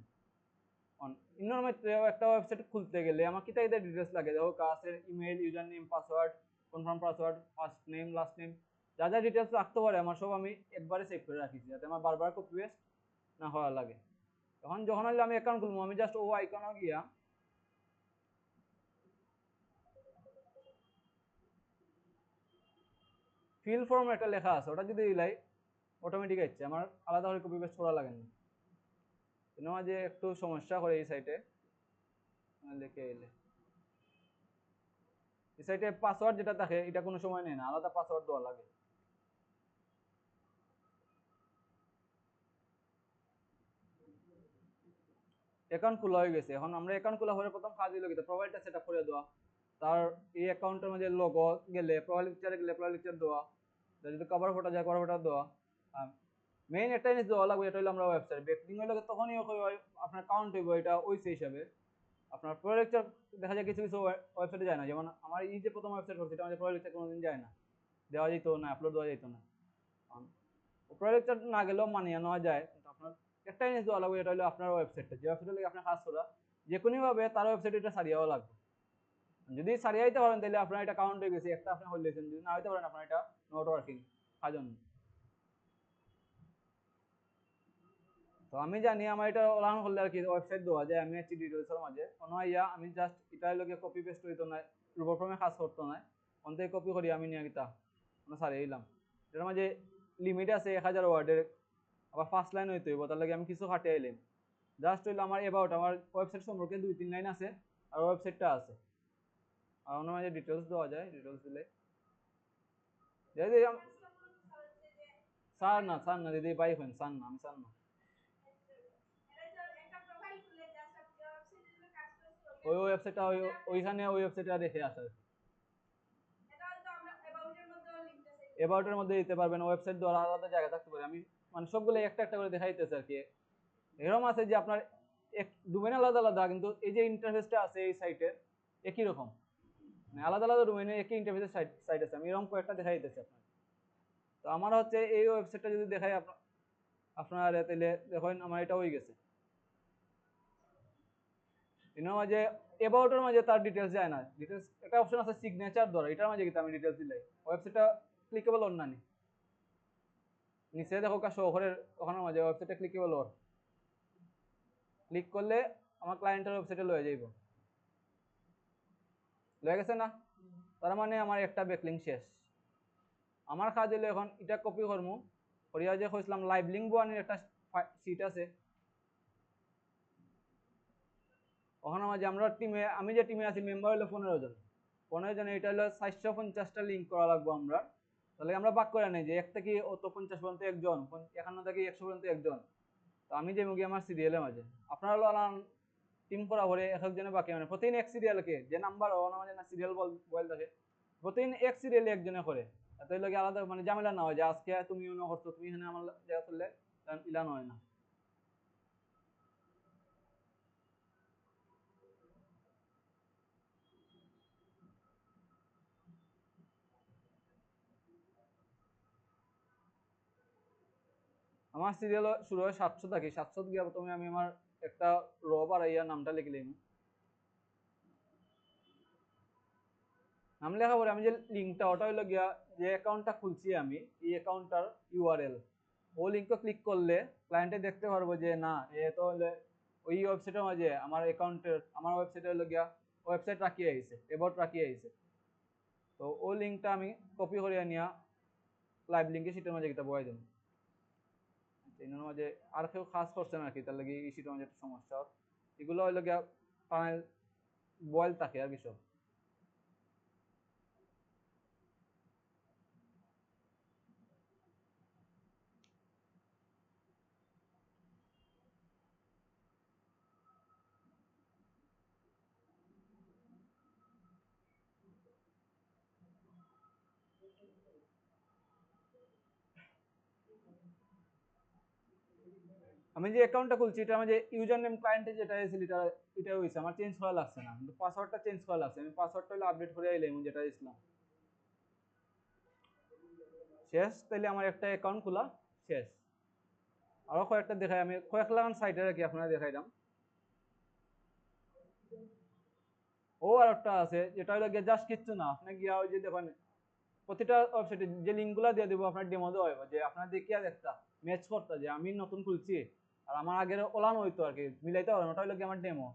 অন ইন্নর মধ্যে একটা ওয়েবসাইট খুলতে গেলে আমার কি তাই ডিটেলস লাগে, দেখো কাছের email, user name, password, confirm password, first name, last name, যা যা ডিটেলস রাখতে পারে আমার সব আমি একবারে সেভ করে রাখিছি, যাতে আমার বারবার কপি পেস্ট না হওয়া লাগে। তখন যখন আমি অ্যাকাউন্ট খুলবো আমি জাস্ট ও আইকনে গিয়া ফিল ফর্ম একটা লেখা আছে, ওটা যদি দিলাই অটোমেটিক আসছে, আমার আলাদা করে কপি পেস্ট করা লাগে না। যে একটু সমস্যা করে এই সাইটে লিখে এলে, এই সাইটে পাসওয়ার্ড যেটা থাকে এটা কোনো সময় নেই না, আলাদা পাসওয়ার্ড দেওয়া লাগে। অ্যাকাউন্ট খোলা হয়ে গেছে। এখন আমরা অ্যাকাউন্ট খোলা হলে প্রথম কাজ হলো কি প্রোফাইলটা সেটআপ করে দেওয়া, তার এই অ্যাকাউন্টের মধ্যে লোগো গেলে প্রোফাইল পিকচারে গেলে প্রোফাইল পিকচার দেওয়া, যদি কভার ফটো যায় কভার ফটো দেওয়া। মেইন একটা জিনিস দেওয়া লাগবে, এটা হলো আমরা ওয়েবসাইট ব্যাকলিং হলে তখনই আপনার কাউন্ট হইব, এটা ওই হিসাবে আপনার প্রোফাইল পিকচার দেখা যায় কিছু কিছু ওয়েবসাইটে যায় না, যেমন আমার এই যে প্রথম ওয়েবসাইট করছি এটা আমাদের প্রোফাইল পিকচার কোনোদিন যায় না, দেওয়া যেত না, আপলোড দেওয়া যেত না। প্রোফাইল পিকচার না গেলেও মানিয়ে নেওয়া যায়, কিন্তু আপনার একটা জিনিস দেওয়া লাগবে, এটা হলো আপনার ওয়েবসাইটটা যে ওয়েবসাইটে লাগে আপনার কাজ করা, যে কোনোভাবে তার ওয়েবসাইটে এটা সারিয়াও লাগবে। যদি সারিয়ে দিতে পারেন তাহলে আপনার এটা কাউন্ট হয়ে গেছে, একটা আপনি হইলেছেন। যদি না হইতে পারেন আপনার এটা নট ওয়ার্কিং কাজন। তো আমি জানি আমার এটা ওলান করলে আর কি ওয়েবসাইট দেওয়া যায়, আমি আছি ডিটেলসের মাঝে কোনো ইয়া আমি জাস্ট এটা লগে কপি পেস্ট হইতো না, রুবোফর্মে কাজ করতো না, অন্তে কপি করি আমি নিয়ে গিতা মানে সারিয়ে দিলাম। এটার মাঝে লিমিট আছে 1000 ওয়ার্ডের, আবার ফার্স্ট লাইন হইতে হইব, তার লাগে আমি কিছু কাটিয়ে আইলাম। জাস্ট হইলো আমার অ্যাবাউট, আমার ওয়েবসাইট সম্পর্কে 2-3 লাইন আছে আর ওয়েবসাইটটা আছে, আর অন্য মাঝে ডিটেলস দেওয়া যায়। ডিটেলস দিলে স্যার না দিদি ভাই হন, স্যার না, আমি স্যার না। ওই ওয়েবসাইটটা ওইখানে ওই ওয়েবসাইটটা দেখে আসা, অ্যাবাউটের মধ্যে দিতে পারবেন, ওয়েবসাইট দ্বারা আলাদা জায়গা থাকতে পারে। আমি মানে সবগুলো একটা একটা করে দেখাইতেছি আর কি। এরকম আছে যে আপনার এক ডোমেইন আলাদা আলাদা, কিন্তু এই যে ইন্টারফেসটা আছে এই সাইটের একই রকম, মানে আলাদা আলাদা ডোমেইনে একই ইন্টারফেসের সাইট আছে। আমি এরকম কয়েকটা দেখাই দিতেছি আপনার। তো আমার হচ্ছে এই ওয়েবসাইটটা যদি দেখাই আপনার তাহলে দেখেন আমার এটা হয়ে গেছে। এর মাঝে অ্যাবাউটের মাঝে তার ডিটেলস যায় না, ডিটেলস একটা অপশন আছে সিগনেচার দ্বারা, এটার মাঝে কিন্তু আমি ডিটেলস দিলাই ওয়েবসাইটটা ক্লিকেবল অন না নি, নিচে দেখো কা শহরের ওখানের মাঝে ওয়েবসাইটে ক্লিকেবল ওর, ক্লিক করলে আমার ক্লায়েন্টের ওয়েবসাইটে লয়ে যাইব, লয়ে গেছে না? তার মানে আমার একটা ব্যাকলিং শেষ। আমার কাজ হলো এখন এটা কপি করবো, করিয়া যে কইছিলাম লাইভ লিঙ্ক বানানোর একটা সিট আছে, ওখানে মাঝে আমরা টিমে, আমি যে টিমে আছি মেম্বার হলো 15 জন, 15 জন, এটা হলো 450টা লিঙ্ক করা লাগবে আমরা। তাহলে আমরা ভাগ করে নেই যে 1 থেকে অত 50 পর্যন্ত একজন, 51 থেকে 100 পর্যন্ত একজন, তো আমি যে মুগি আমার সিরিয়ালের মাঝে আপনারা হলো আলান টিম করা পরে এক একজনে বাকি মানে প্রতিদিন এক সিরিয়ালকে যে নাম্বার ও নামাজে না সিরিয়াল বল থাকে প্রতিদিন এক সিরিয়ালে একজনে করে এত লাগে আলাদা মানে ঝামেলা না হয় যে আজকে তুমি অন্য করছো তুমি এখানে আমার জায়গা করলে ইলান হয় না। আমার সিরিয়াল শুরু হয় 700 থাকি 700 গিয়ে প্রথমে আমি আমার একটা র বাড়াইয়া নামটা লিখলাম। নাম লেখা পরে আমি যে লিঙ্কটা ওটা হইলো গিয়া যে অ্যাকাউন্টটা খুলছি আমি এই অ্যাকাউন্টটার ইউআরএল ও লিঙ্কে ক্লিক করলে ক্লায়েন্টে দেখতে পারবো যে না এ তো হলে ওই ওয়েবসাইটের মাঝে আমার অ্যাকাউন্টের আমার ওয়েবসাইটে হলো গিয়া ওয়েবসাইট রাখিয়ে আইছে এবাউট রাখিয়ে আইছে। তো ও লিঙ্কটা আমি কপি করে নিয়া লাইভ লিঙ্কে সেটার মাঝে কিতা বয়াই দেবো। এটার মাঝে আর কেউ কাজ করছে না কি তার লাগে এই সেটার মাঝে একটা সমস্যা এগুলো হইলো গিয়া পানেল বয়েল থাকে আর কিছু। আমি যে অ্যাকাউন্টটা খুলছি এটা আমার যে ইউজার নেম ক্লায়েন্টে যেটা এসেছিল এটা হয়েছে আমার চেঞ্জ করা লাগছে না কিন্তু পাসওয়ার্ডটা চেঞ্জ করা লাগছে আমি পাসওয়ার্ডটা হলে আপডেট করে আইলাম যেটা দিছিলাম শেষ তাহলে আমার একটা অ্যাকাউন্ট খোলা শেষ। আরো কয়েকটা দেখাই আমি কয়েক লাগান সাইটে রাখি আপনারা দেখাইলাম। ও আর একটা আছে যেটা হলো গিয়ে জাস্ট কিচ্ছু না আপনি গিয়া ওই যে দেখেন প্রতিটা ওয়েবসাইটে যে লিঙ্কগুলো দিয়ে দেবো আপনার ডেমো দেওয়া হবে যে আপনার দেখিয়া দেখতা ম্যাচ করতে যে আমি নতুন খুলছি আর আমার আগের ওলান হইতো আর কি মিলাইতে পারবেন ওটা হলো কি আমার ডেমো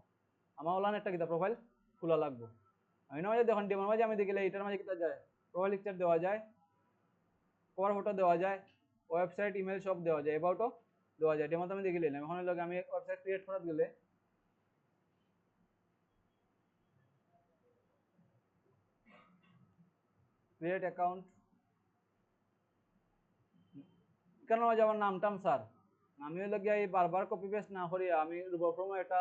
আমার ওলান একটা কিতা প্রোফাইল খোলা লাগবে। আমি না মাঝে দেখুন ডেমোর মাঝে আমি দেখিলে এটার মাঝে কিতা যায় প্রোফাইল পিকচার দেওয়া যায় কভার ফটো দেওয়া যায় ওয়েবসাইট ইমেল সব দেওয়া যায় এবাউটও দেওয়া যায় ডেমোতে আমি দেখিলে এখন হলো আমি ওয়েবসাইট ক্রিয়েট করার গেলে ক্রিয়েট অ্যাকাউন্ট কেন মাঝে আমার নামটাম স্যার আমি হলো গিয়ে এই বারবার কপি পেস্ট না করি আমি রুবফ্রম এটা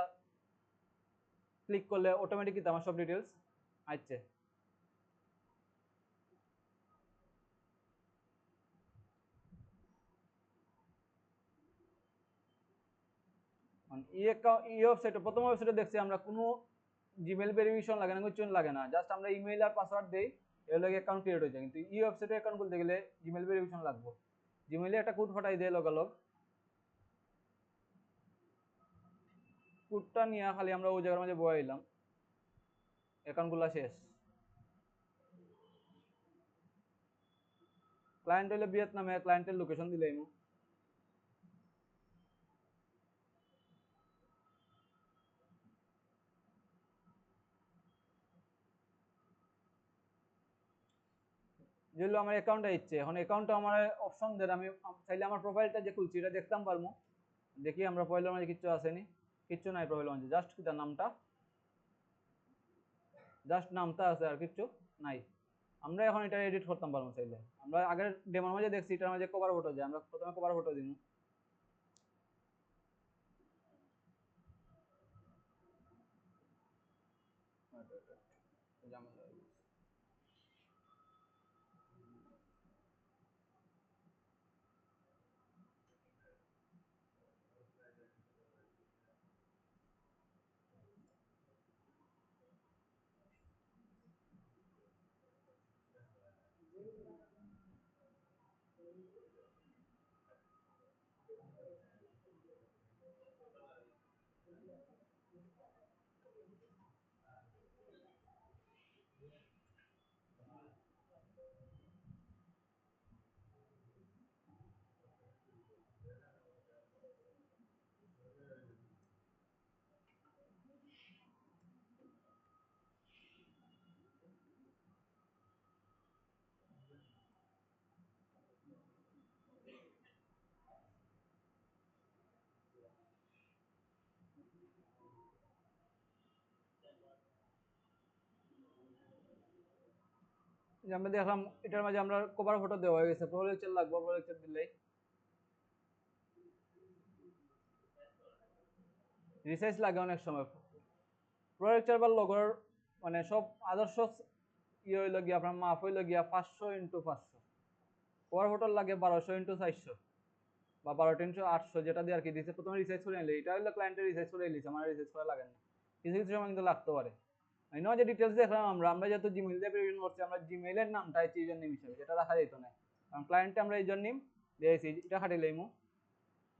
ক্লিক করলে অটোমেটিক আমার সব ডিটেলস আসছে। এই ওয়েবসাইটে প্রথম ওয়েবসাইটে দেখছি আমরা কোনো জিমেল ভেরিফিকেশন লাগে না কিছু লাগে না জাস্ট আমরা ইমেল আর পাসওয়ার্ড দেই এর লাগে অ্যাকাউন্ট ক্রিয়েট হয়ে যায় কিন্তু এই ওয়েবসাইটে অ্যাকাউন্ট খুলতে গেলে জিমেল ভেরিফিকেশন লাগবে জিমেলে একটা কোড পাঠাই দেয় লগালগ কোডটা নিয়ে খালি আমরা ওই জায়গার মাঝে বয়াইলাম অ্যাকাউন্টগুলো শেষ। ক্লায়েন্ট হইলে ভিয়েতনামে ক্লায়েন্টের লোকেশন দিলাম যেগুলো আমার অ্যাকাউন্টে ইচ্ছে এখন অ্যাকাউন্টটা আমার অপশন দেন আমি চাইলে আমার প্রোফাইলটা যে খুলছি এটা দেখতাম পারবো দেখি আমরা প্রোফাইলের মাঝে কিচ্ছু আসেনি কিচ্ছু নাই প্রোফাইলের মাঝে জাস্ট কি তার নামটা জাস্ট নামটা আছে আর কিচ্ছু নাই। আমরা এখন এটা এডিট করতাম পারবো চাইলে আমরা আগের ডেমোর মাঝে দেখছি এটার মাঝে কভার ফটো যায় আমরা প্রথমে কভার ফটো দিই যে আমরা দেখলাম এটার মাঝে আমরা কভার ফটো দেওয়া হয়ে গেছে প্রোফাইল পিকচার লাগবে প্রোফাইল পিকচার দিলেই রিসাইজ লাগে অনেক সময়। প্রজেক্টর বা লোগোর মানে সব আদর্শ ইয়ে হইল গিয়া আপনার মাপ হইল গিয়া 500x500, কভার ফটোর লাগে 1200x400 বা 1200x800, যেটা দিয়ে আর কি দিচ্ছে। প্রথমে রিসাইজ করে নিলে, এটা হইলো ক্লায়েন্টের রিসাইজ করে নিচ্ছে, আমার রিসাইজ করা লাগে না। কিছু কিছু সময় কিন্তু লাগতে পারে। নয় যে ডিটেলস দেখলাম আমরা যেহেতু জিমেইল দিয়ে প্রেজেন্ট করছি, আমরা জিমেইলের নামটাই ইউজার নেম হিসেবে, যেটা রাখা যেত না, কারণ ক্লায়েন্টে আমরা ইউজার নেম দিয়েছি, এটা খাটিলাইমু।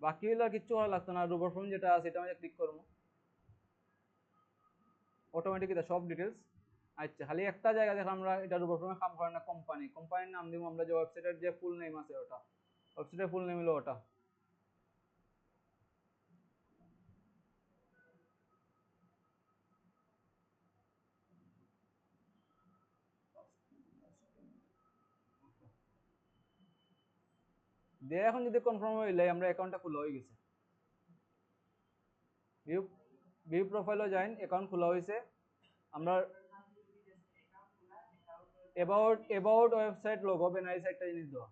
বাকি হইলো আর কিচ্ছু করা লাগতো না। রোবট ফর্ম যেটা আছে এটা আমি ক্লিক করবো, অটোমেটিক এটা সব ডিটেলস। আচ্ছা, খালি একটা জায়গা দেখলাম আমরা, এটা রোবট ফর্মে কাম করে না, কোম্পানির নাম দিব আমরা, যে ওয়েবসাইটের যে ফুল নেম আছে ওটা, ওয়েবসাইটের ফুল নেম হলো ওটা। দিয়ে এখন যদি কনফার্ম হইলে আমরা অ্যাকাউন্টটা খোলা হয়ে গেছে। ভিউ প্রোফাইলও যাইন, অ্যাকাউন্ট খোলা হয়েছে। আমরা অ্যাবাউট ওয়েবসাইট লোগো ব্যানার সাইটটা জিনিস দেওয়া,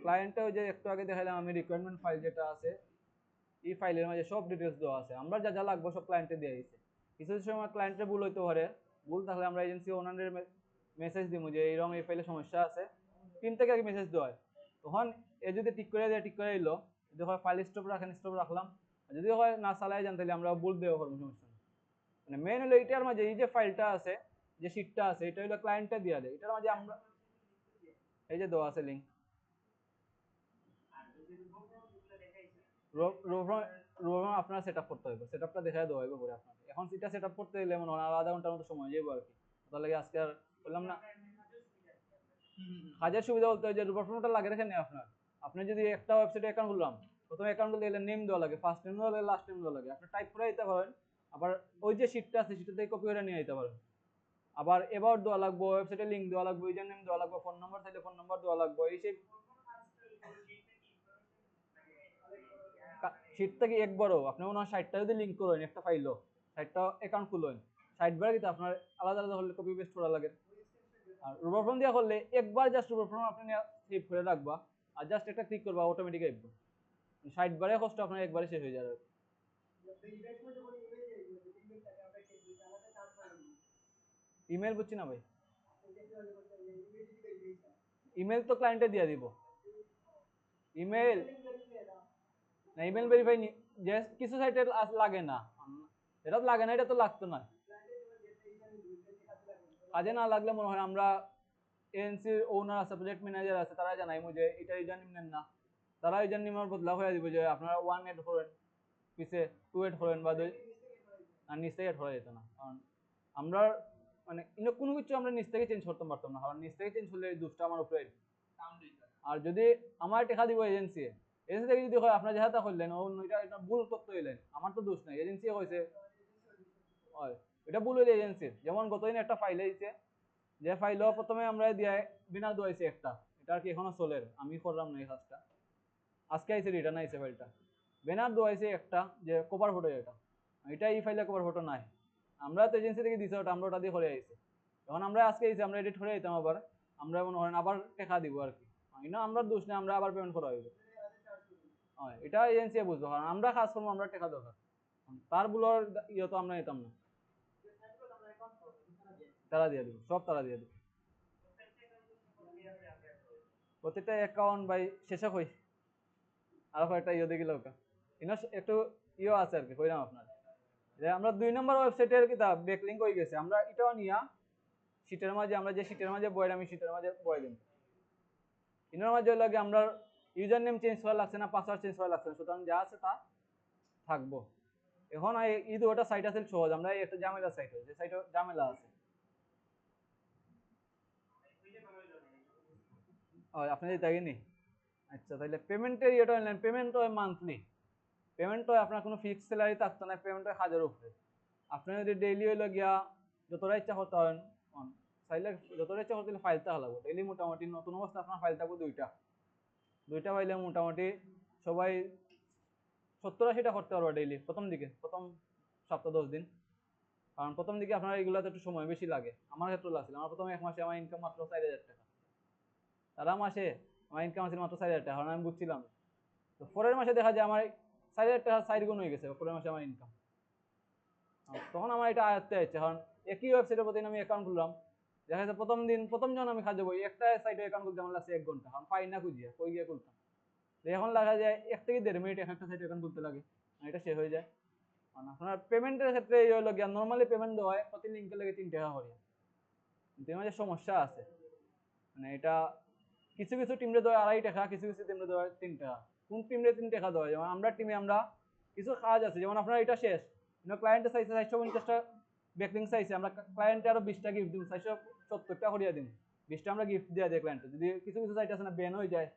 ক্লায়েন্টে ওই যে একটু আগে দেখালাম আমি রিকোয়ারমেন্ট ফাইল যেটা আছে, এই ফাইলের মাঝে সব ডিটেলস দেওয়া আছে। আমরা যা যা লাগবে সব ক্লায়েন্টে দিয়ে দিয়েছে। কিছু সময় ক্লায়েন্টের ভুল হইতে পারে, ভুল থাকলে আমরা এজেন্সি ওনাদের মেসেজ দিব যে এইরকম এই ফাইলে সমস্যা আছে, টিম থেকে আগে মেসেজ দেওয়া হয়। তখন এ যদি ঠিক করে দেয়, ঠিক করে দিল। যদি হয় ফাইল স্টপ রাখেন, স্টপ রাখলাম। যদি হয় না চালাই যান, তাহলে আমরা ভুল দেওয়া করবো, সমস্যা নেই। মানে মেন হলো এইটার মাঝে এই যে ফাইলটা আছে, যে শিটটা আছে, এটা হলো ক্লায়েন্টে দিয়ে দেয়। এটার মাঝে আমরা এই যে দেওয়া আছে লিঙ্ক, রোবট আপনার সেটআপ করতে হবে, সেটআপটা দেখায় দেওয়া হবে পরে আপনাকে। এখন এটা সেটআপ করতে গেলে মনে হয় আধা ঘন্টার মতো সময় যাবে আর কি। তাহলে আজকে আর বললাম না, কাজের সুবিধা বলতে যে রোবট ফর্মটা লাগে রেখে নেই আপনার। আপনি যদি একটা ওয়েবসাইটে অ্যাকাউন্ট খুললাম, প্রথমে অ্যাকাউন্ট খুলতে গেলে নেম দেওয়া লাগে, ফার্স্ট নেম দেওয়া লাগে, লাস্ট নেম দেওয়া লাগে। আপনি টাইপ করে দিতে পারেন, আবার ওই যে শিটটা আছে সেটা থেকে কপি করে নিয়ে যেতে পারেন। আবার এবাউট দেওয়া লাগবে, ওয়েবসাইটে লিঙ্ক দেওয়া লাগবে, ইউজার নেম দেওয়া লাগবে, ফোন নাম্বার থাকলে ফোন নাম্বার দেওয়া লাগবে। এই সেই শিটটা কি একবারও আপনি মনে হয় 60টা যদি লিঙ্ক করেন একটা ফাইলও, 60টা অ্যাকাউন্ট খুলেন, 60 বার কিন্তু আপনার আলাদা আলাদা হলে কপি পেস্ট করা লাগে। আর রোবট ফর্ম দিয়ে করলে একবার জাস্ট রোবট ফর্ম আপনি সেভ করে রাখবা, আর জাস্ট একটা ক্লিক করবা, অটোমেটিক আসবে। 60 বারে কষ্ট আপনার একবারে শেষ হয়ে যাবে। ইমেল বুঝছি না ভাই, ইমেল তো ক্লায়েন্টে দিয়ে দিব। ইমেল না, ইমেল ভেরিফাই যে কিছু সাইটে লাগে না, এটা লাগে না, এটা তো লাগতো না। কাজে না লাগলে মনে হয় আমরা এজেন্সির ওনার আছে, প্রজেক্ট ম্যানেজার আছে, তারা জানাইমু যে এটা ইউজার নেম নেন না, তারা ইউজার নেমের বদলা হয়ে দিব যে আপনারা 1 এড করেন, পিছে 2 এড করেন বা 2, আর নিচ থেকে এড করা যেত না। কারণ আমরা মানে কোনো কিছু আমরা নিচ থেকে চেঞ্জ করতে পারতাম না, কারণ নিচ থেকে চেঞ্জ হলে দোষটা আমার উপরে। আর যদি আমার টাকা দিব এজেন্সি, এজেন্সি থেকে যদি হয় আপনার যাহাতা করলেন ও এটা ভুল তথ্য দিলেন, আমার তো দোষ নাই, এজেন্সি হয়েছে হয়, এটা ভুল হইলে এজেন্সির। যেমন গতদিন একটা ফাইল হয়েছে, যে ফাইলও প্রথমে আমরা দিয়ে বিনা দোয়াইছি একটা, এটা আর কি এখনো চলে, আমি করলাম না এই কাজটা, আজকে আইছে রিটার্ন আইছে ফাইলটা। ব্যানার দোয়াইছে একটা যে কভার ফটো, এটা এই ফাইলে কভার ফটো নাই, আমরা তো এজেন্সি থেকে দিছি ওটা, আমরা ওটা দিয়ে করে আইছি। তখন আমরা আজকে আইছি, আমরা এডিট করে দিতাম, আবার আমরা মনে হয় আবার টাকা দিব আর কি, না আমরা দোষ নেই, আমরা আবার পেমেন্ট করা হইবে। এটা এজেন্সি বুঝবো, কারণ আমরা কাজ করবো, আমরা টাকা দরকার, তার বুলার ইয়ে তো আমরা নিতাম না, তারা দিয়ে দিব, সব তারা দিয়ে দিব। প্রত্যেকটা অ্যাকাউন্ট বাই শেষে কই আর কয়েকটা ইয়ে দেখি ওটা একটু ইয়ে আছে আর কি, কইলাম আপনার যে আমরা 2 নম্বর ওয়েবসাইটের কিতাব ব্যাকলিংক হয়ে গেছে, আমরা এটাও নিয়া শীটের মাঝে, আমরা যে শীটের মাঝে বয়, আমি শীটের মাঝে বয় দিন, এটার মাঝে লাগে আমরা ইউজার নেম চেঞ্জ করা লাগছে না, পাসওয়ার্ড চেঞ্জ করা লাগছে না, সুতরাং যা আছে তা থাকবো। এখন এই দুটো সাইট আছে সহজ, আমরা একটা ঝামেলা সাইট, যে সাইটে ঝামেলা আছে আপনাদের তাই নি। আচ্ছা, তাহলে পেমেন্টের ইয়েটা অনলাইন পেমেন্ট হয় মান্থলি, পেমেন্ট হয় আপনার কোনো ফিক্সড স্যালারি থাকতো না, পেমেন্ট হয় 1000 উপরে। আপনি যদি ডেইলি হইলো গিয়া যতটা ইচ্ছা করতে পারেন, চাইলে যতটা ইচ্ছা করতে ফাইল থাকা লাগবে ডেইলি। মোটামুটি নতুন অবস্থা আপনার ফাইল থাকবে দুইটা পাইলে মোটামুটি সবাই 70-80টা করতে পারবে ডেইলি, প্রথম দিকে, প্রথম সপ্তাহ 10 দিন। কারণ প্রথম দিকে আপনার এগুলোতে একটু সময় বেশি লাগে, আমার ক্ষেত্রে লাগছিল। আমার প্রথম 1 মাসে আমার ইনকাম মাত্র 4000 টাকা, সারা মাসে আমার ইনকাম আছে মাত্র 4000 টাকা, কারণ আমি বুঝছিলাম তো পরের মাসে দেখা যায় আমার 4,000 টাকা 4 গুণ হয়ে গেছে পরের মাসে আমার ইনকাম। তখন আমার এটা আয়ত্তে আছে, কারণ একই ওয়েবসাইটের প্রতি আমি অ্যাকাউন্ট খুললাম, দেখা যাচ্ছে প্রথম যখন আমি কাজ যাবো একটা সাইটে অ্যাকাউন্ট খুলতে আমার লাগছে 1 ঘন্টা, কারণ পাই না খুঁজিয়া কই গিয়ে খুলতাম। এখন লাগা যায় 1 থেকে 1.5 মিনিট একটা সাইটে অ্যাকাউন্ট খুলতে লাগে, এটা শেষ হয়ে যায়। মানে আপনার পেমেন্টের ক্ষেত্রে এই হলো গিয়া নর্মালি পেমেন্ট দেওয়া হয় প্রতি লিঙ্কের লাগে 3 টাকা করে, কিন্তু এর মাঝে সমস্যা আছে, মানে এটা কিছু কিছু টিমরে দেওয়া 2.5 টাকা, কিছু কিছু টিমরে দেওয়া 3 টাকা। কোন টিমরে 3 টাকা দেওয়া, যেমন আমরা টিমে আমরা কিছু কাজ আছে, যেমন আপনার এটা শেষ ক্লায়েন্টে চাইছে 450টা ব্যাকলিং চাইছে, আমরা ক্লায়েন্টে আরো 20টা গিফট দিব, 470টা করিয়া দিন, 20টা আমরা গিফট দিয়ে দিই ক্লায়েন্টে। যদি কিছু কিছু সাইট আছে না ব্যান হয়ে যায়,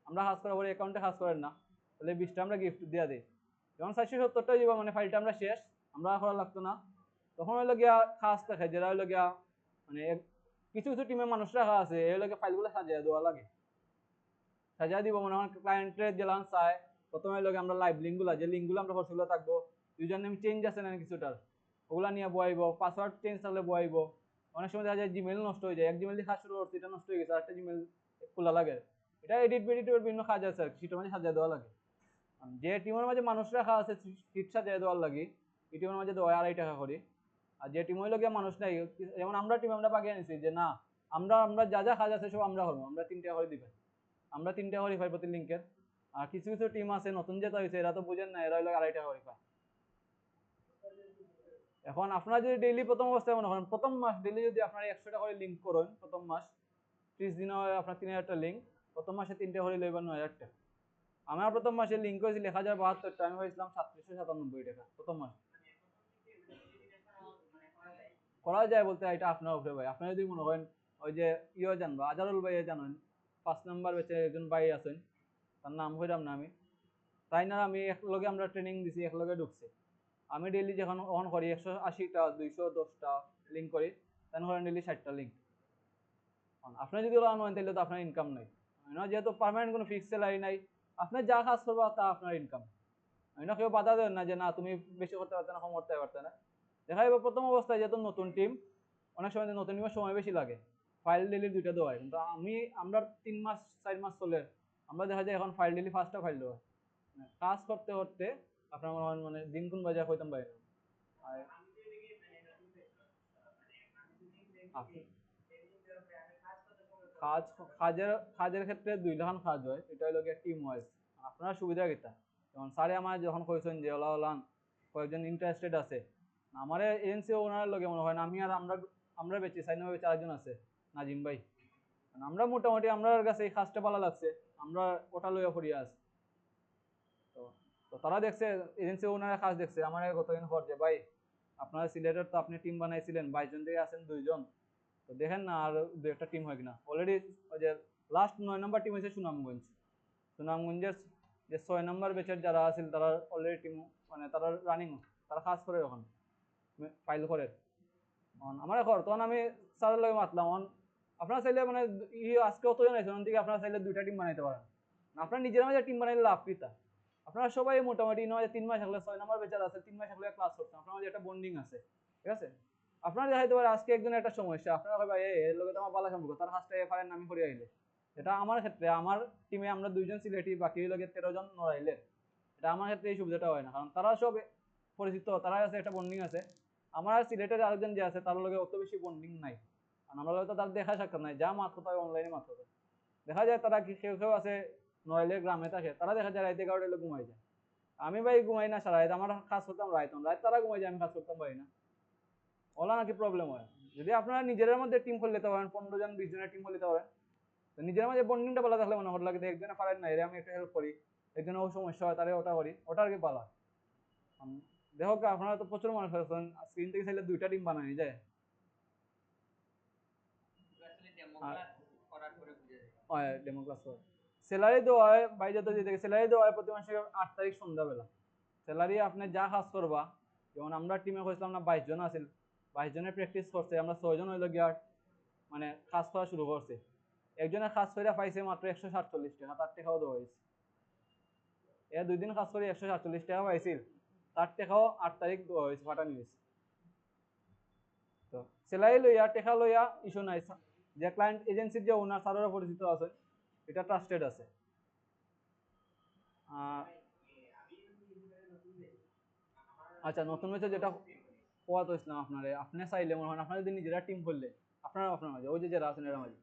আমরা কাজ করার পরে অ্যাকাউন্টে কাজ করেন না, তাহলে 20টা আমরা গিফট দিয়ে দিই। যখন 470টা দিব মানে ফাইলটা আমরা শেষ, আমরা করা লাগতো না, তখন হইলো গিয়া কাজ থাকে যেটা হইলো গিয়া মানে কিছু কিছু টিমে মানুষ রাখা আছে, এই হইলো ফাইলগুলো সাজিয়ে দেওয়া লাগে, সাজিয়ে দিব মনে হয় ক্লায়েন্টের জেলান চায়। প্রথমে হইলো আমরা লাইভ লিঙ্কগুলো, যে লিঙ্কগুলো আমরা করছিলো থাকবো, ইউজার নেম চেঞ্জ আছে না কিছুটার, ওগুলা নিয়ে বয়াইব, পাসওয়ার্ড চেঞ্জ থাকলে বয়াইব। অনেক সময় দেখা যায় জিমেল নষ্ট হয়ে যায়, এক জিমেল দিয়ে কাজ শুরু করছে এটা নষ্ট হয়ে গেছে, আরেকটা জিমেল খোলা লাগে, এটা এডিট বেডিটের বিভিন্ন কাজ আছে আর সেটার মাঝে সাজিয়ে দেওয়া লাগে। যে টিমের মাঝে মানুষ রাখা আছে সিট সাজিয়ে দেওয়ার লাগে, এই টিমের মাঝে দেওয়া 2.5 টাকা করে। আর যে টিম হইলো গিয়া মানুষ নাই, যেমন আমরা টিম আমরা বাগিয়ে নিছি যে না আমরা আমরা যা যা কাজ আছে সব আমরা করবো, আমরা 3 টাকা করে দিবেন, আমরা 3 টাকা করে পাই প্রতি লিঙ্কের। আর কিছু কিছু টিম আছে নতুন যেটা হয়েছে এরা তো বুঝেন না, এরা হইলো 2.5 টাকা করে পায়। এখন আপনারা যদি ডেইলি প্রথম অবস্থায় মনে করেন প্রথম মাস ডেইলি যদি আপনারা 100টা করে লিঙ্ক করেন, প্রথম মাস 30 দিনে আপনার 3,000টা লিঙ্ক, প্রথম মাসে 3 টাকা করে লইবেন 9,000 টাকা। আমার প্রথম মাসে লিঙ্ক হয়েছিল 1,072টা, আমি হয়েছিলাম 3797 টাকা প্রথম মাস। করা যায় বলতে এটা আপনার উপরে ভাই, আপনি যদি মনে করেন ওই যে জানবা আজারুল ভাই জানেন 5 নাম্বার বেচে একজন ভাই আছেন, তার নাম হইলাম না আমি, তাই না আমি একলগে আমরা ট্রেনিং দিছি, একলগে ঢুকছি। আমি ডেইলি যখন অন করি 180টা 210টা লিঙ্ক করি, তখন করেন ডেইলি 60টা লিঙ্ক। আপনি যদি ওরা আনেন তাহলে তো আপনার ইনকাম নেই, যেহেতু পার্মানেন্ট কোনো ফিক্স স্যালারি নাই, আপনি যা কাজ করবা তা আপনার ইনকাম। না কেউ বাধা দেন না যে না তুমি বেশি করতে পারতে না, কম করতে পারতে না। দেখা যাবে প্রথম অবস্থায় যেহেতু নতুন টিম, অনেক সময় নতুন টিমের সময় বেশি লাগে, ফাইল ডেলি 2টা দেওয়া হয়, কিন্তু আমরা 3 মাস 4 মাস চলে আমরা দেখা যায় এখন ফাইল ডেলি 5টা ফাইল দেওয়া, কাজ করতে করতে আপনার মানে দিন কোন বাজার হইতাম পারে না। আর কাজ কাজের কাজের ক্ষেত্রে 2 রকম কাজ হয়, এটা হলো গিয়ে টিম ওয়াইজ। আপনার সুবিধা কিটা, যেমন স্যারে আমার যখন কইছেন যে ওলা ওলান কয়েকজন ইন্টারেস্টেড আছে, আমার এজেন্সি ওনার লগে মনে হয় না আমি আর আমরা বেশি সাইন বেশি আরেকজন আছে নাজিম ভাই, আমরা মোটামুটি আমরা কাছে এই কাজটা ভালো লাগছে, আমরা ওটা লইয়া পড়িয়া আছি। তো তো তারা দেখছে এজেন্সি ওনারা কাজ দেখছে আমার কতদিন পর যে ভাই আপনার সিলেটের তো আপনি টিম বানাইছিলেন 22 জন থেকে আছেন 2 জন, তো দেখেন না আর 2-একটা টিম হয় কিনা। অলরেডি ওই যে লাস্ট 9 নম্বর টিম হয়েছে সুনামগঞ্জ, সুনামগঞ্জের যে 6 নম্বর ব্যাচের যারা আছেন তারা অলরেডি টিম মানে তারা রানিং, তারা কাজ করে এখন ফাইল করে আমার ঘর। তখন আমি স্যারের লগে মাতলাম আপনারা চাইলে মানে আজকে অতজন আছে ওখান থেকে আপনারা চাইলে 2টা টিম বানাইতে পারেন, আপনারা নিজের মাঝে টিম বানাইলে লাভ কিতা। আপনারা সবাই মোটামুটি 3 মাস আগলে 6 নম্বর বেচার আছে 3 মাস আগলে ক্লাস করছেন, আপনার মাঝে একটা বন্ডিং আছে, ঠিক আছে। আপনারা দেখাইতে পারে আজকে একজনের একটা সমস্যা, আপনারা ভাই এর লগে তো আমার ভালো সম্পর্ক, তার কাজটা এফআইআর নামে করে আইলে, এটা আমার ক্ষেত্রে আমার টিমে আমরা 2 জন সিলেটি বাকি লগে 13 জন নড়াইলে, এটা আমার ক্ষেত্রে এই সুবিধাটা হয় না, কারণ তারা সব পরিচিত, তারা আছে একটা বন্ডিং আছে। আমার সিলেটের আরেকজন যে আছে তার লগে অত বেশি বন্ডিং নাই, কারণ আমরা তো তার দেখা সাক্ষাৎ নাই, যা মাত্র তাই অনলাইনে মাত্র দেখা যায়। তারা কেউ কেউ আছে নড়াইলের গ্রামে থাকে, তারা দেখা যায় রাইতে 11টা ঘুমাই যায়, আমি ভাই ঘুমাই না সারা রাত, আমার কাজ করতাম রাত তারা ঘুমাই যায়, আমি কাজ করতাম পারি না, ওলা নাকি প্রবলেম হয়। যদি আপনারা নিজের মধ্যে টিম খুলে নিতে পারেন 15 জন 20 জনের টিম খুলে নিতে পারেন, তো নিজের মাঝে বন্ডিংটা ভালো থাকলে মনে হলো লাগে একজনে পারেন না এর আমি একটা হেল্প করি, একজনের ও সমস্যা হয় তারে ওটা করি, ওটা আর কি ভালো। দেখো আপনারা তো প্রচুর মানুষ আছেন, স্ক্রিন থেকে চাইলে 2টা টিম বানানো যায়। ডেমো ক্লাস স্যালারি দেওয়া হয় ভাই, যত যেতে স্যালারি দেওয়া হয় প্রতি মাসের 8 তারিখ সন্ধ্যাবেলা। স্যালারি আপনি যা কাজ করবা, যেমন আমরা টিমে কইছিলাম না 22 জন আছিল, 22 জনের প্র্যাকটিস করছে, আমরা 6 জন হইলো গিয়া মানে কাজ করা শুরু করছে, একজনের কাজ করে পাইছে মাত্র 147 টাকা, তার টাকাও দেওয়া হয়েছে। 2 দিন কাজ করে 147 টাকা পাইছিল, তার টাকাও 8 তারিখ দেওয়া হয়েছে, ফাটানি হয়েছে। তো স্যালারি লইয়া টাকা লইয়া ইস্যু নাই, যে ক্লায়েন্ট এজেন্সির যে ওনার স্যারেরও পরিচিত আছে, এটা ট্রাস্টেড আছে। আচ্ছা নতুন ম্যাচে যেটা কোয়াত ইসলাম আপনারে আপনি চাইলে মনে হয় আপনার যদি নিজেরা টিম করলে আপনার মাঝে ওই যে যারা আছেন এর মাঝে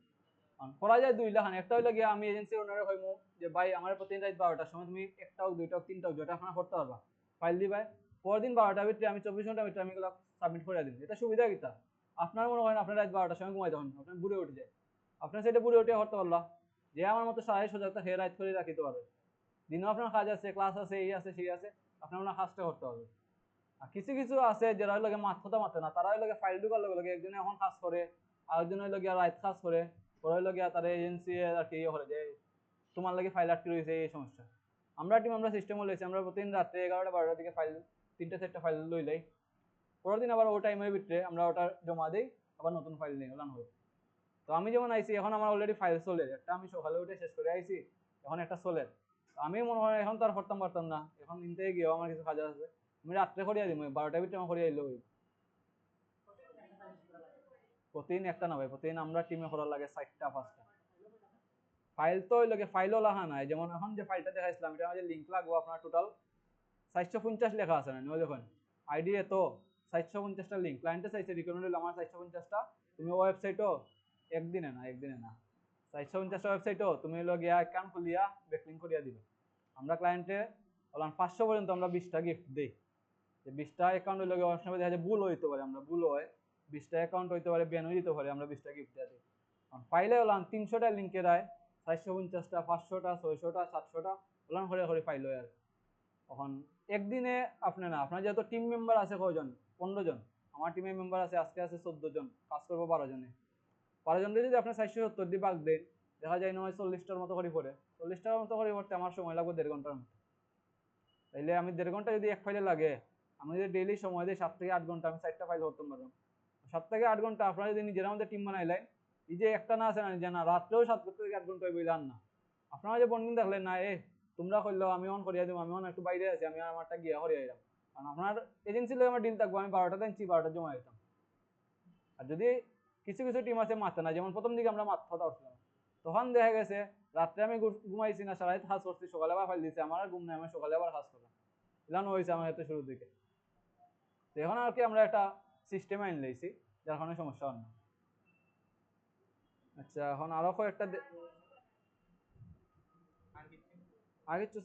করা যায় দুই লাখান একটা হইলে গিয়ে আমি এজেন্সি ওনারে কইমু যে ভাই আমার প্রতিদিন রাত 12টার সময় তুমি একটা হোক দুইটা হোক তিনটা হোক যেটা আপনারা করতে পারবা ফাইল দিবাই পরের দিন 12টার ভিতরে আমি 24 ঘন্টার ভিতরে আমি এগুলো সাবমিট করে দিন এটা সুবিধা কিতা আপনার মনে হয় আপনার রাত 12টার সময় ঘুমাই তখন আপনার বুড়ে উঠে যায় আপনার সেটা বুড়ে উঠে করতে পারলা যে আমার মতো সারাই সজাগতা হে রাত করে রাখিতে পারবে দিনও আপনার কাজ আছে ক্লাস আছে এই আছে সেই আছে আপনার আপনার কাজটা করতে হবে আর কিছু কিছু আছে যারা লগে মাথা মাথে না তারা লগে ফাইল ঢুকার লগে লগে একজনে এখন কাজ করে আরেকজনের লগে রাইট কাজ করে পরে লগে তার এজেন্সি আর কি করে যে তোমার লাগে ফাইল আটকে রয়েছে এই সমস্যা আমরা টিম আমরা সিস্টেম লইছি আমরা প্রতিদিন রাত্রে 11টা 12টার দিকে ফাইল 3টা 4টা ফাইল লই লাই পরের দিন আবার ওই টাইমের ভিতরে আমরা ওটা জমা দেই আবার নতুন ফাইল নিয়ে ওলান হয় তো আমি যেমন আইছি এখন আমার অলরেডি ফাইল চলে একটা আমি সকালে উঠে শেষ করে আইছি এখন একটা চলে আমি মনে হয় এখন তো আর করতাম পারতাম না এখন নিতে গিয়েও আমার কিছু কাজ আছে আমি রাত্রে করিয়া দিই 12টার ভিতরে আমার করিয়া দিলে প্রতিদিন একটা না ভাই প্রতিদিন আমরা টিমে করার লাগে 4টা 5টা ফাইল তো ওই লাগে ফাইলও লেখা নাই যেমন এখন যে ফাইলটা দেখাইছিলাম এটা যে লিঙ্ক লাগবো আপনার টোটাল 450 লেখা আছে না ওই দেখুন আইডি এত 450টা লিঙ্ক ক্লায়েন্টে চাইছে রিকমেন্ড হলো আমার 450টা তুমি ওয়েবসাইটও একদিনে না 450টা ওয়েবসাইটও তুমি হলো গিয়া অ্যাকাউন্ট খুলিয়া ব্যাকলিঙ্ক করিয়া দিবে আমরা ক্লায়েন্টে বললাম 500 পর্যন্ত আমরা 20টা গিফট দেই যে 20টা অ্যাকাউন্ট হইলে অনেক সময় দেখা যায় ভুল হইতে পারে আমরা ভুল হয় 20টা অ্যাকাউন্ট হইতে পারে ব্যান হয়ে যেতে পারে আমরা 20টা গিফট দিয়ে দিই ফাইলে হলাম 300টা লিঙ্কের আয় 450টা 500টা 600টা 700টা ওলান করে করে ফাইল হয় আর এখন একদিনে আপনি না আপনার যেহেতু টিম মেম্বার আছে কয়জন 15 জন আমার টিমের মেম্বার আছে আজকে আছে 14 জন কাজ করবো 12 জনে 12 জনের যদি আপনি 470 দিয়ে ভাগ দেন দেখা যায় না হয় 40টার মতো করে পড়ে 40টার মতো করে পড়তে আমার সময় লাগবে 1.5 ঘন্টার মতো তাইলে আমি 1.5 ঘন্টা যদি এক ফাইলে লাগে আমি যদি ডেইলি সময় দিই 7 থেকে 8 ঘন্টা আমি 4টা ফাইল করতে পারবো 7 থেকে 8 ঘন্টা আপনারা যদি নিজের মধ্যে টিম বানাইলেন এই যে একটা না আছে না যে না রাত্রেও 7 থেকে 8 ঘন্টা বইলাম না আপনারা যে বন্ডিং দেখলেন না তোমরা করলো আমি অন করিয়া দিব আমি অন একটু বাইরে আছি আমি আমারটা গিয়া করিয়া দিলাম কারণ আপনার এজেন্সির লগে আমার ডিল থাকবো আমি 12টাতে আনছি 12টা জমা দিতাম আর যদি কিছু কিছু টিম আছে মাথা না যেমন প্রথম দিকে আমরা মাথা উঠছিলাম তখন দেখা গেছে রাত্রে আমি ঘুমাইছি না সারাই কাজ করছি সকালে আবার ফাইল দিচ্ছি আমার আর ঘুম নাই আমি সকালে আবার কাজ করলাম এলানো হয়েছে আমার এত শুরুর দিকে এখন আর কি আমরা একটা সিস্টেম আইন লাইছি যার কারণে সমস্যা হয় না আচ্ছা এখন আরো কয়েকটা আগে তো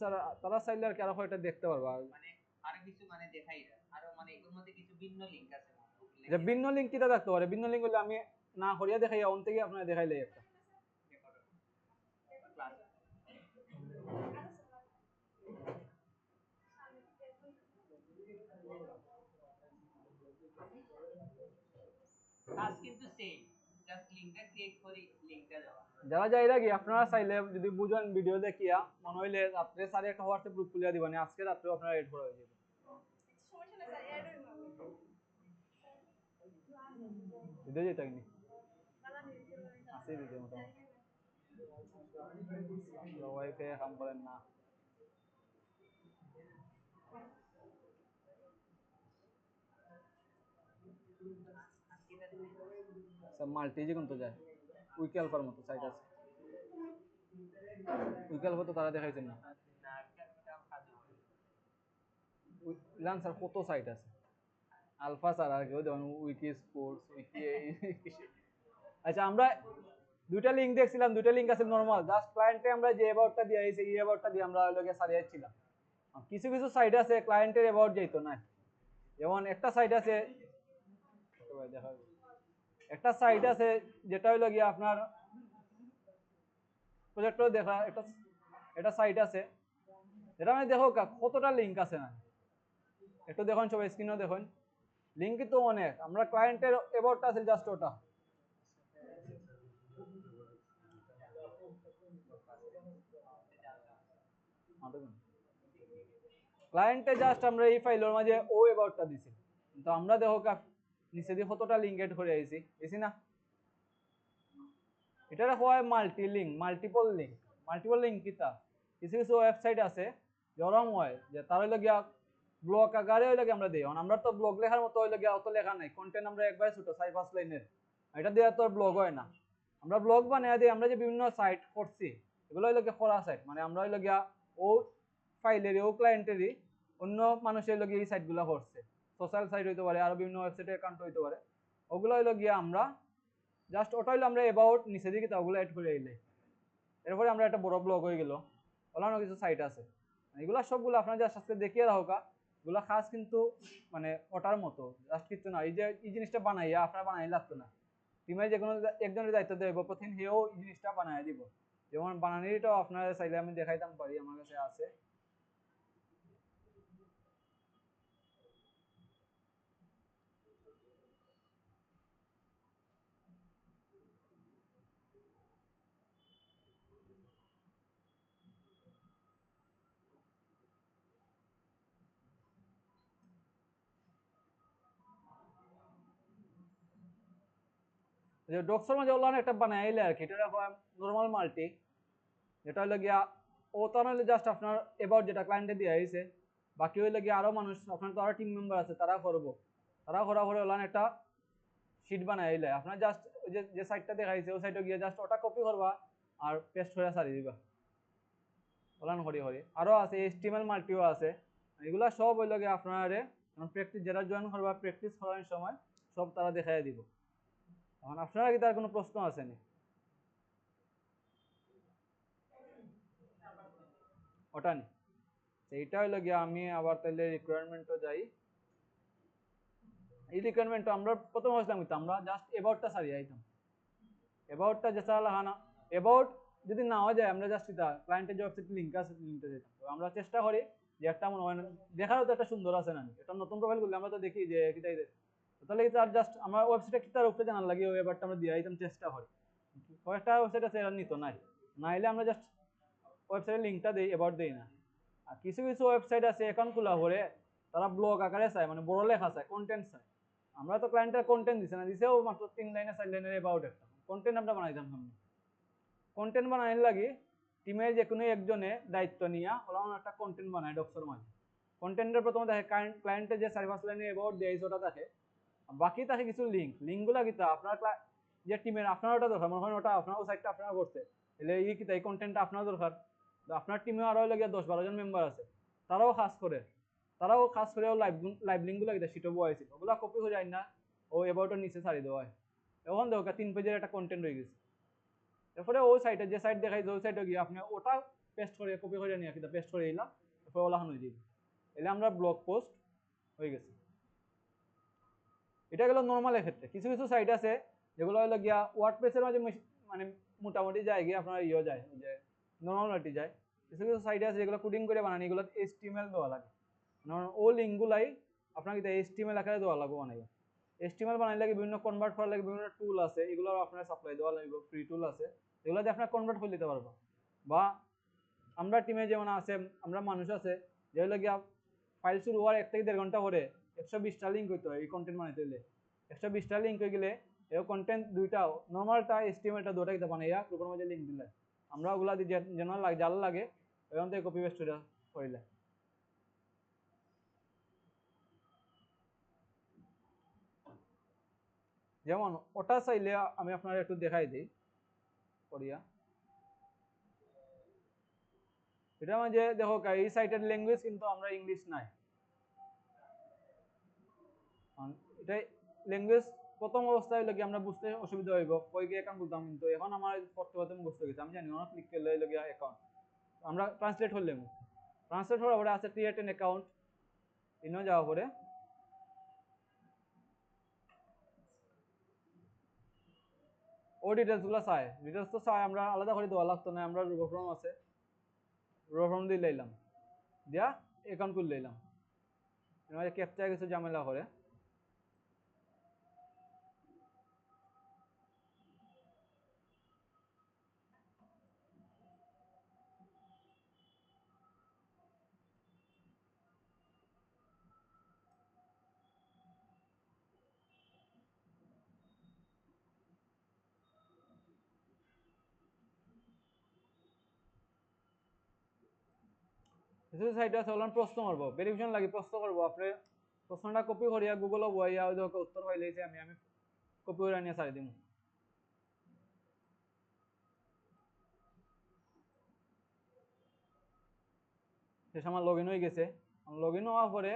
তারা চাইলে আর কি আরো কয়েকটা দেখতে পারবা মানে আরো কিছু মানে দেখাই আরো মানে এর মধ্যে কিছু ভিন্ন লিংক আছে যে ভিন্ন লিঙ্ক কিটা থাকতে পারে ভিন্ন লিঙ্ক হলে আমি না করিয়া দেখাই অন থেকে আপনারা দেখাইলে একটা কাজ কিন্তু সেম জাস্ট লিংকটা ক্রিয়েট করি লিংকটা দেওয়া যারা যাইরা কি আপনারা চাইলে যদি বুঝেন ভিডিও দেখিয়া মনে হইলে রাত্রে সাড়ে একটা হোয়াটসঅ্যাপ গ্রুপ খুলিয়া দিবেন আজকে রাত্রেও আপনারা এড করা হয়ে যাবে সমস্যা না স্যার এড হইব ভিডিও যেটা কিনি আসে ভিডিও মোটামুটি ওয়াইফাই কাম করেন না সব মাল্টি যে কোন তো যায় উইকি আলফার মতো সাইট আছে উইকি আলফা তো তারা দেখাইছেন না ইলান স্যার কত সাইট আছে আলফা স্যার আর কেউ দেখুন উইকি স্পোর্টস উইকি আচ্ছা আমরা দুইটা লিংক দেখছিলাম দুইটা লিংক আছে নরমাল জাস্ট ক্লায়েন্টে আমরা যে অ্যাবাউটটা দিয়ে আইছি এই অ্যাবাউটটা দিয়ে আমরা লগে সারিয়েছিলাম কিছু কিছু সাইট আছে ক্লায়েন্টের অ্যাবাউট যাইতো না যেমন একটা সাইট আছে দেখা একটা সাইট আছে যেটা হইলো গিয়ে আপনার প্রজেক্টর দেখা একটা সাইট আছে যেটা আমি দেখো কতটা লিঙ্ক আছে না একটু দেখুন সবাই স্ক্রিনও দেখুন লিঙ্ক তো অনেক আমরা ক্লায়েন্টের অ্যাবাউটটা আছে জাস্ট ওটা ক্লায়েন্টে জাস্ট আমরা এই ফাইলের মাঝে ও অ্যাবাউটটা দিছি তো আমরা দেখো নিচে দিয়ে কতটা লিঙ্ক এড করে আইছি এসি না এটা হয় মাল্টিপল লিঙ্ক কিতা কিছু কিছু ওয়েবসাইট আছে জরম হয় যে তার হইলো গিয়া ব্লগ আকারে হইলো আমরা দিই আমরা তো ব্লগ লেখার মতো হইলো গিয়া অত লেখা নাই কন্টেন্ট আমরা একবারে ছোট 4-5 লাইনের এটা দিয়ে তো ব্লগ হয় না আমরা ব্লগ বানিয়ে দিই আমরা যে বিভিন্ন সাইট করছি এগুলো হইলো গিয়া খোলা সাইট মানে আমরা হইলো গিয়া ও ফাইলেরই ও ক্লায়েন্টেরই অন্য মানুষের লগে এই সাইটগুলো করছে, সোশ্যাল সাইট হইতে পারে, আরো বিভিন্ন ওয়েবসাইটে অ্যাকাউন্ট হইতে পারে, ওগুলো হইলো গিয়ে আমরা জাস্ট ওটা হইলো আমরা অ্যাবাউট নিচে দিকে তা ওগুলো অ্যাড করে এলে এরপরে আমরা একটা বড় ব্লগ হয়ে গেল, ওলানো কিছু সাইট আছে, এগুলা সবগুলো আপনারা জাস্ট আজকে দেখিয়ে রাখা, এগুলা খাস কিন্তু মানে ওটার মতো জাস্ট কিছু না, এই যে এই জিনিসটা বানাইয়া আপনারা বানাই লাগতো না, টিমের যে কোনো একজনের দায়িত্ব দেবো, প্রথম হেও এই জিনিসটা বানাই দিব, যেমন বানানিটাও আপনারা চাইলে আমি দেখাইতাম পারি, আমার কাছে আছে। যে ডক্সর মাঝে ওলান একটা বানাইলে আর কি, এটা নর্মাল মাল্টি, যেটা হইলো গিয়া ও তো হইলে জাস্ট আপনার এবার যেটা ক্লায়েন্টে দিয়ে আইছে, বাকি হইলে গিয়ে আরো মানুষ আপনার তো আরো টিম মেম্বার আছে তারা করবো, তারা করা করে ওলান একটা শিট বানাই আইলে আপনার জাস্ট ওই যে সাইটটা দেখাইছে ওই সাইটে গিয়ে জাস্ট ওটা কপি করবা আর পেস্ট করে সারি দিবা, ওলান করি করি আরো আছে HTML মাল্টিও আছে, এগুলা সব হইলো গিয়ে আপনারে প্র্যাকটিস যারা জয়েন করবা প্র্যাকটিস করার সময় সব তারা দেখাই দিব। এখন আপনারা কি তার কোনো প্রশ্ন আছে নি? ওটা নি, এইটা হইলো গিয়ে আমি আবার তাহলে রিকোয়ারমেন্টও যাই, এই রিকোয়ারমেন্ট আমরা প্রথম আসলাম কিন্তু আমরা জাস্ট অ্যাবাউটটা সারিয়ে আইতাম, অ্যাবাউটটা যে চালা হানা অ্যাবাউট যদি নাও যায় আমরা জাস্ট এটা ক্লায়েন্টের যে ওয়েবসাইট লিংক আছে লিংকটা যেতাম, তো আমরা চেষ্টা করি যে একটা মনে হয় দেখারও তো একটা সুন্দর আছে না, এটা নতুন প্রোফাইল করলে আমরা তো দেখি যে কিটাই তাহলে তার জাস্ট আমরা ওয়েবসাইটে কি তার উপরে জানার লাগে ওই ব্যাপারটা আমরা দিয়ে আইতাম চেষ্টা করি, কয়েকটা ওয়েবসাইট আছে এরা নিত নাই, নাইলে আমরা জাস্ট ওয়েবসাইটের লিঙ্কটা দেই অ্যাবাউট দেই না। আর কিছু কিছু ওয়েবসাইট আছে অ্যাকাউন্ট খোলা করে তারা ব্লগ আকারে চায়, মানে বড় লেখা চায়, কন্টেন্ট চায়, আমরা তো ক্লায়েন্টের কন্টেন্ট দিছে না, দিছেও মাত্র 3 লাইনে 4 লাইনের অ্যাবাউট একটা কন্টেন্ট আমরা বানাইতাম সামনে, কন্টেন্ট বানানোর লাগি টিমের যে কোনো একজনে দায়িত্ব নিয়ে ওরা একটা কন্টেন্ট বানায় ডক্সর মাঝে, কন্টেন্টের প্রথমে দেখে ক্লায়েন্টের যে 4-5 লাইনের অ্যাবাউট দিয়েছে ওটা দেখে, বাকি থাকে কিছু লিঙ্কগুলো কিতা আপনার যে টিমের আপনার ওটা দরকার, মনে হয় ওটা আপনার সাইটটা আপনারা করতে, তাহলে এই কিতা এই কন্টেন্টটা আপনার দরকার, আপনার টিমে আরো লাগে 10-12 জন মেম্বার আছে, তারাও কাজ করে, লাইভ লিঙ্কগুলো কিতা শিটও বয়াইছিল, ওগুলো কপি করে আইন না ও অ্যাবাউটের নিচে ছাড়ি দেওয়া হয়, এখন দেখো 3 পেজের একটা কন্টেন্ট হয়ে গেছে, এরপরে ওই সাইটে যে সাইট দেখাই ওই সাইটে গিয়ে আপনি ওটা পেস্ট করে কপি করে নিয়ে কিতা পেস্ট করে দিলাম, এরপরে ওলাহান হয়ে যাবে, এলে আমরা ব্লগ পোস্ট হয়ে গেছে। এটা গেল নর্মালের ক্ষেত্রে, কিছু কিছু সাইট আছে যেগুলো হলো গিয়া ওয়ার্ডপ্রেসের মাঝে মানে মোটামুটি যায় গিয়ে আপনার ইয়ে যায় যে নর্মালিটি যায়, কিছু কিছু সাইট আছে যেগুলো কোডিং করে বানানি, এগুলো HTML দেওয়া লাগে, ও লিঙ্কগুলাই আপনাকে HTML আকারে দেওয়া লাগবে বানাইবে, HTML বানাই লাগে বিভিন্ন কনভার্ট করার লাগে বিভিন্ন টুল আছে, এগুলো আপনার সাপ্লাই দেওয়া লাগবে, ফ্রি টুল আছে, এগুলো দিয়ে আপনার কনভার্ট করে দিতে পারবো, বা আমরা টিমে যেমন আছে আমরা মানুষ আছে যেগুলো গিয়া ফাইল শুরু হওয়ার 1 থেকে 1.5 ঘন্টা পরে 120টা লিঙ্ক হইতে হয় এই কন্টেন্ট বানাইতে হলে, 120টা লিঙ্ক হয়ে গেলে এই কন্টেন্ট দুইটা নর্মালটা HTMLটা দুটো কিতা বানাইয়া গ্রুপের মধ্যে লিঙ্ক দিলে আমরা ওগুলা দিয়ে যেন লাগে জাল লাগে ওখান থেকে কপি পেস্ট করিলে, যেমন ওটা চাইলে আমি আপনার একটু দেখাই দিই করিয়া, এটা মানে দেখো এই সাইটের ল্যাঙ্গুয়েজ কিন্তু আমরা ইংলিশ নাই, এটা ল্যাঙ্গুয়েজ প্রথম অবস্থায় লাগে আমরা বুঝতে অসুবিধা হইব, কই গিয়ে অ্যাকাউন্ট বলতাম, কিন্তু এখন আমার পড়তে পড়তে মুখস্থ হয়ে গেছে, আমি জানি অনেক ক্লিক করলে লাগে অ্যাকাউন্ট, আমরা ট্রান্সলেট করলাম, ট্রান্সলেট হওয়ার পরে আছে ক্রিয়েট এন অ্যাকাউন্ট, ইনো যাওয়ার পরে ও ডিটেলসগুলো চায়, ডিটেলস তো চায় আমরা আলাদা করে দেওয়া লাগতো না, আমরা রুবো ফর্ম আছে রুবো ফর্ম দিয়ে লাইলাম দিয়া অ্যাকাউন্ট খুলে লাইলাম, ক্যাপচা কিছু ঝামেলা করে, কিছু সাইটে আছে ওলান প্রশ্ন করবো, ভেরিফিকেশন লাগে প্রশ্ন করবো, আপনি প্রশ্নটা কপি করিয়া গুগলও বইয়া ওই উত্তর পাইলেছে আমি আমি কপি করে নিয়ে ছাড়ি দিম, শেষ আমার লগ ইন হয়ে গেছে। লগ ইন হওয়ার পরে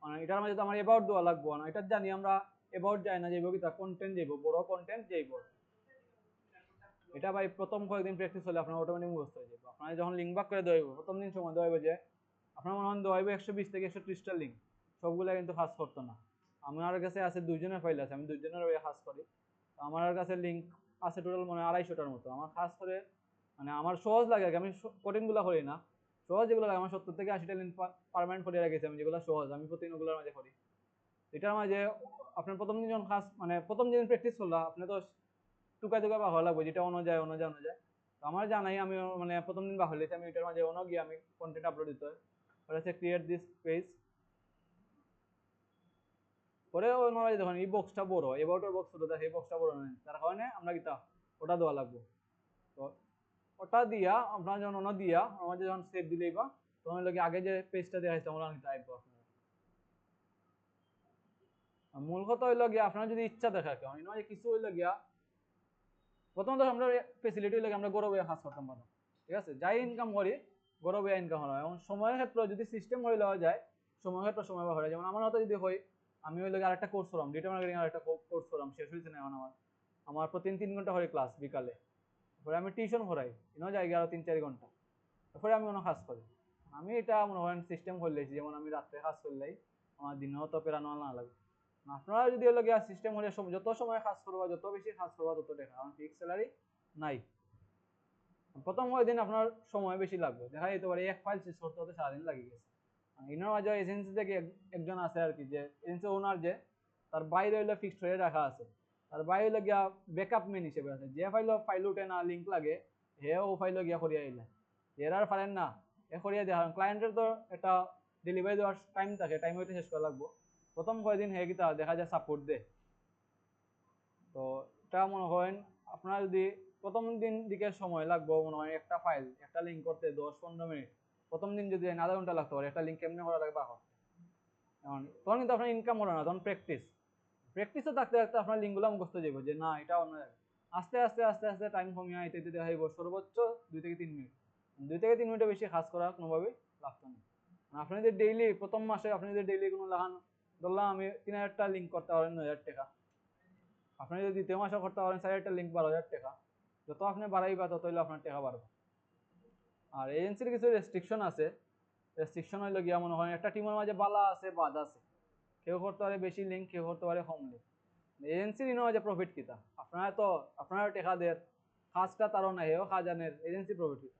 মানে এটার মাঝে তো আমার অ্যাবাউট দেওয়া লাগবো না, এটা জানি আমরা অ্যাবাউট যায় না, যাইব কি তা কন্টেন্ট যাইব, বড় কন্টেন্ট যাইব। এটা ভাই প্রথম কয়েকদিন প্র্যাকটিস হলে আপনার অটোমেটিক মুখস্থ হয়ে যাবে। আপনার যখন লিঙ্ক বাক করে দেওয়া হইব, প্রথম দিন সময় দেওয়া হইব যে আপনার মনে হয় দেওয়া হইব 120 থেকে 130টা লিঙ্ক, সবগুলা কিন্তু কাজ করতো না। আমার কাছে আছে 2 জনের ফাইল আছে, আমি 2 জনের ওই কাজ করি। আমার কাছে লিঙ্ক আছে টোটাল মানে 250টার মতো। আমার কাজ করে মানে আমার সহজ লাগে আর কি, আমি কঠিনগুলো করি না, সহজ যেগুলো লাগে আমার 70 থেকে 80টা লিঙ্ক পার্মানেন্ট করে রেখেছি আমি, যেগুলো সহজ আমি প্রতিদিন ওগুলোর মাঝে করি। এটার মাঝে আপনার প্রথম দিন যখন কাজ মানে প্রথম দিন প্র্যাকটিস করলাম, আপনি তো টুকা টুকা বা হওয়া লাগবে, যেটা অনুযায়ী তো আমার জানাই আমি মানে প্রথম দিন বা হলে আমি এটার মাঝে গিয়ে আমি কন্টেন্ট আপলোড দিতে হয়। ওটা হচ্ছে ক্রিয়েট দিস পেজ, পরে ওই মাঝে দেখুন এই বক্সটা বড়, এবারটার বক্স ছোট থাকে, এই বক্সটা বড় নয়, তার কারণে আমরা কিতা ওটা দেওয়া লাগবে। তো ওটা দিয়া আপনার যখন দিয়া আমাদের যখন সেভ দিলেই বা তখন লাগে আগে যে পেজটা দেখাইছে আমরা নিতে আইবো। আপনার মূল কথা হইলো গিয়া আপনার যদি ইচ্ছা দেখা কেউ নয় কিছু হইলো গিয়া প্রথমত আমরা ফেসিলিটি হইলো আমরা গরো বইয়া কাজ করতাম পারো, ঠিক আছে, যাই ইনকাম করি গরো বইয়া ইনকাম হয়। এবং সময়ের ক্ষেত্রে যদি সিস্টেম হয়ে লওয়া যায়, সময়ের ক্ষেত্রে সময় হয়, যেমন আমার মতো যদি হয় আমি হইলো আরেকটা কোর্স করলাম, ডিজিটাল মার্কেটিং আরেকটা কোর্স করলাম, শেষ হয়েছে না এখন আমার, আমার প্রতিদিন 3 ঘন্টা করে ক্লাস বিকালে, তারপরে আমি টিউশন করাই ইনো যাই আরো 3-4 ঘন্টা, তারপরে আমি কোনো কাজ করি। আমি এটা মনে করেন সিস্টেম করলেছি, যেমন আমি রাত্রে কাজ করলেই আমার দিনেও তো পেরানো না লাগে। আপনারা যদি হলো গিয়া সিস্টেম হলে যত সময় কাজ করবা, যত বেশি কাজ করবা তত টাকা, কারণ ফিক্স স্যালারি নাই। প্রথম কয়েকদিন আপনার সময় বেশি লাগবে, দেখা যেতে পারে এক ফাইল শেষ করতে হতে সারাদিন লাগে গেছে। ইনার মাঝে এজেন্সি থেকে একজন আছে আর কি, যে এজেন্সি ওনার যে তার বাইরে হইলে ফিক্সড রেট রাখা আছে, তার বাইরে হইলে গিয়া ব্যাকআপ মেন হিসেবে আছে, যে ফাইল উঠে না লিঙ্ক লাগে হে ও ফাইল গিয়া করিয়া আইলে এর আর পারেন না এ করিয়া দেওয়া। ক্লায়েন্টের তো একটা ডেলিভারি দেওয়ার টাইম থাকে, টাইম হইতে শেষ করা লাগবো। প্রথম কয়েকদিন হে কিতা দেখা যায় সাপোর্ট দে। তো এটা মনে করেন আপনার যদি প্রথম দিন দিকে সময় লাগবে মনে হয় একটা ফাইল একটা লিঙ্ক করতে 10-15 মিনিট, প্রথম দিন যদি আধা ঘন্টা লাগতে পারে একটা লিঙ্ক কেমনে করা লাগবে এখন, তখন কিন্তু আপনার ইনকাম হলো না, তখন প্র্যাকটিসও থাকতে থাকতে আপনার লিঙ্কগুলো মুখস্থ যাবে যে না এটা অন্য জায়গায়। আস্তে আস্তে আস্তে আস্তে টাইম কমিয়ে আইতে দিতে হইব সর্বোচ্চ 2 থেকে 3 মিনিট, 2 থেকে 3 মিনিটের বেশি কাজ করা কোনোভাবেই লাগতো না। আপনি যদি ডেইলি প্রথম মাসে আপনি যদি ডেইলি কোনো লাগান ধরলাম আমি 3000টা লিঙ্ক করতে পারেন 9,000 টাকা, আপনি যদি দ্বিতীয় মাসে করতে পারেন 4টা লিঙ্ক 12,000 টাকা, যত আপনি বাড়াইবা তত হইলে আপনার টাকা বাড়বে। আর এজেন্সির কিছু রেস্ট্রিকশন আছে, রেস্ট্রিকশন হইলো গিয়া মনে করেন একটা টিমের মাঝে বালা আছে বাদ আছে, কেউ করতে পারে বেশি লিঙ্ক, কেউ করতে পারে কম লিঙ্ক। এজেন্সির ইনো যে প্রফিট কিতা আপনারা টাকা দেন, কাজটা তারও নাই হেও কাজ আনের, এজেন্সি প্রফিট কিতা।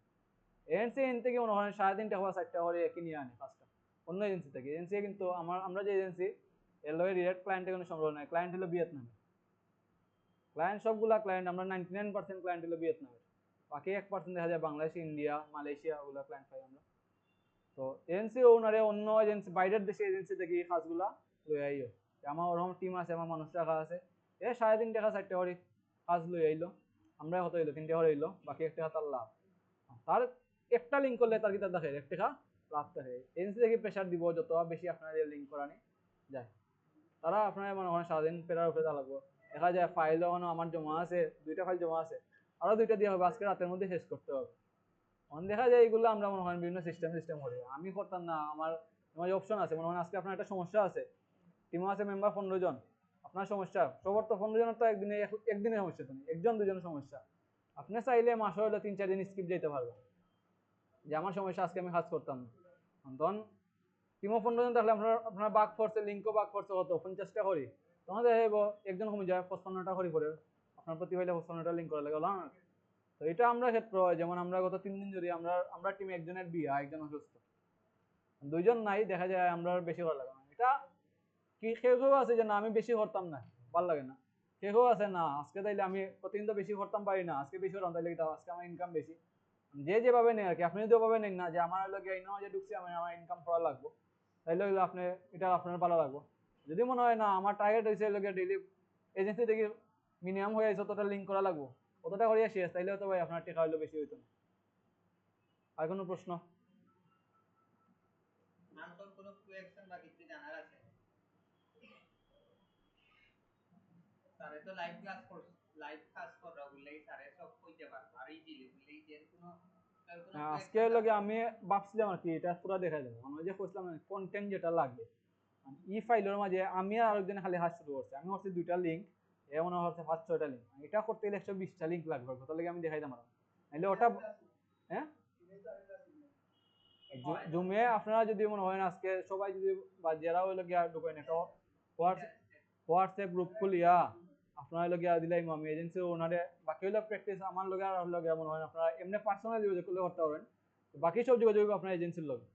এজেন্সি এন থেকে মনে করেন 3.5 টাকা বা 4 টাকা করে কিনে আনে কাজটা অন্য এজেন্সি থেকে। এজেন্সি কিন্তু আমরা যে এজেন্সি এর লগে ডিরেক্ট ক্লায়েন্টের কোনো সম্পর্ক নাই, ক্লায়েন্ট হলো ভিয়েতনামে, ক্লায়েন্ট সবগুলা ক্লায়েন্ট আমরা 99% ক্লায়েন্ট হলো ভিয়েতনামের, বাকি 1% দেখা যায় বাংলাদেশ, ইন্ডিয়া, মালয়েশিয়া ওগুলা ক্লায়েন্ট পাই আমরা। তো এজেন্সি ওনারে অন্য এজেন্সি বাইরের দেশে এজেন্সি থেকে এই কাজগুলা লই আইও, আমার ওরকম টিম আছে, আমার মানুষ রাখা আছে, 3.5 টাকা 4 টাকা করে কাজ লই আইলো, আমরা কত হইলো 3 টাকা হইলো, বাকি 1 টাকা তার লাভ। তার একটা লিঙ্ক করলে তার কি তার দেখে 1 টাকা লাভ থাকে। এজেন্সি থেকে প্রেশার দিব যত বেশি আপনার লিঙ্ক করানি যায়, তারা আপনার মনে হয় সারাদিন পেরার উপরে লাগবো। দেখা যায় ফাইল আমার জমা আছে 2টা ফাইল জমা আছে, আরো 2টা দিয়ে হবে, আজকে রাতের মধ্যে শেষ করতে হবে। তখন দেখা যায় এইগুলো আমরা মনে হয় বিভিন্ন সিস্টেম করি, আমি করতাম না। আমার অপশন আছে, মনে হয় আজকে আপনার একটা সমস্যা আছে, টিমও আছে মেম্বার 15 জন, আপনার সমস্যা সবার তো 15 জনের তো একদিনের সমস্যা, তুমি 1-2 জনের সমস্যা, আপনি চাইলে মাসে হলে 3-4 দিন স্কিপ যেতে পারবেন যে আমার সমস্যা আজকে আমি কাজ করতাম না। তখন টিমও 15 জন থাকলে আপনার বাক ফোর্সে লিঙ্কও বাক ফোর্সে কত 50টা করি, তখন দেখা যাবো একজন কমে যায় 55টা করি করে, আপনার প্রতি হইলে 55টা লিঙ্ক করা লাগে না। তো এটা আমরা ক্ষেত্র যেমন আমরা গত 3 দিন ধরে আমরা টিমে একজনের বিয়া, একজন অসুস্থ, 2জন নাই, দেখা যায় আমরা বেশি করা লাগে না। এটা কি কেউ কেউ আছে যে না আমি বেশি করতাম না ভালো লাগে না, কেউ কেউ আছে না আজকে তাইলে আমি প্রতিদিন তো বেশি করতাম পারি না, আজকে বেশি করতাম তাইলে আজকে আমার ইনকাম বেশি, যে যেভাবে নেই আর কি। আপনি যদি ওভাবে নেন না যে আমার লোক এই যে ঢুকছি আমি আমার ইনকাম করা লাগবো, তাইলে হইলো আপনি এটা আপনার ভালো লাগবো। যদি মনে হয় না আমার টার্গেট হয়েছে লোকের ডেইলি এজেন্সি থেকে মিনিমাম হয়ে আছে ততটা লিঙ্ক করা লাগবো, কতটা করিয়া শেষ, তাইলে হয়তো ভাই আপনার টাকা হইলো বেশি হইতো না। আর কোনো প্রশ্ন? নামটোর কোনো কোয়েকশন বা কিছু জানার আছে? তারে তো লাইভ ক্লাস করছে, লাইভ ক্লাস করা বললেই তারে সব কইতে পারবো, আর ইজিলি বললেই যে কোনো আজকে লগে আমি ভাবছিলাম আর কি এটা পুরো দেখা যাবে মানে ওই যে কইছিলাম কন্টেন্ট যেটা লাগবে ই ফাইলের মাঝে আমি আর আরেকজন খালি হাত শুরু করছি আমি হচ্ছে 2টা লিঙ্ক এমন হচ্ছে 5-6টা লিঙ্ক এটা করতে গেলে 120টা লিঙ্ক লাগবে কত লাগে আমি দেখাই দিলাম নাহলে ওটা হ্যাঁ জুমে আপনারা যদি মনে হয় আজকে সবাই যদি বা যারা হইলো গিয়া ঢুকেন একটা হোয়াটসঅ্যাপ গ্রুপ খুলিয়া আপনারা হইলো গিয়া দিলাই আমি এজেন্সির ওনারে বাকি হইলো প্র্যাকটিস আমার লগে আর হইলো গিয়া মনে হয় আপনারা এমনি পার্সোনাল যোগাযোগ করলে করতে পারবেন বাকি সব যোগাযোগ আপনার এজেন্সির লগে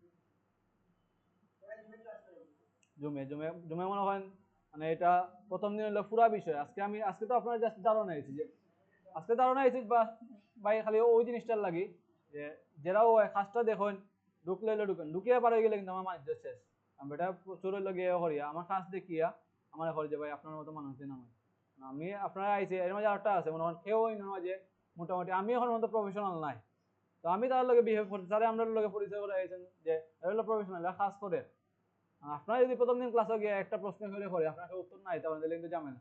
জুমে জুমে জুমে মনে হয় মানে এটা প্রথম দিন হলো পুরা বিষয় আজকে তো আপনারা জাস্ট ধারণা হয়েছে যে আজকে ধারণা হয়েছে বা ভাই খালি ওই জিনিসটার লাগি যে যারা ওই কাজটা দেখুন ঢুকলে হইলে ঢুকেন ঢুকিয়ে পার হয়ে গেলে কিন্তু আমার বাণিজ্য শেষ আমি এটা প্রচুর হইলো গিয়ে করিয়া আমার কাজ দেখিয়া আমার হল যে ভাই আপনার মতো মানুষ দিন আমার আমি আপনারা আইছি এর মাঝে আরেকটা আছে মনে হয় কেউ যে মোটামুটি আমি এখন মতো প্রফেশনাল নাই তো আমি তার লগে বিহেভ করতে তারা আমরা লগে পরিচয় করে আইছেন যে এরা হলো প্রফেশনাল কাজ করে আপনারা যদি প্রথম দিন ক্লাসে গিয়ে একটা প্রশ্ন করে আপনাকে উত্তর নাই তাহলে কিন্তু জামেন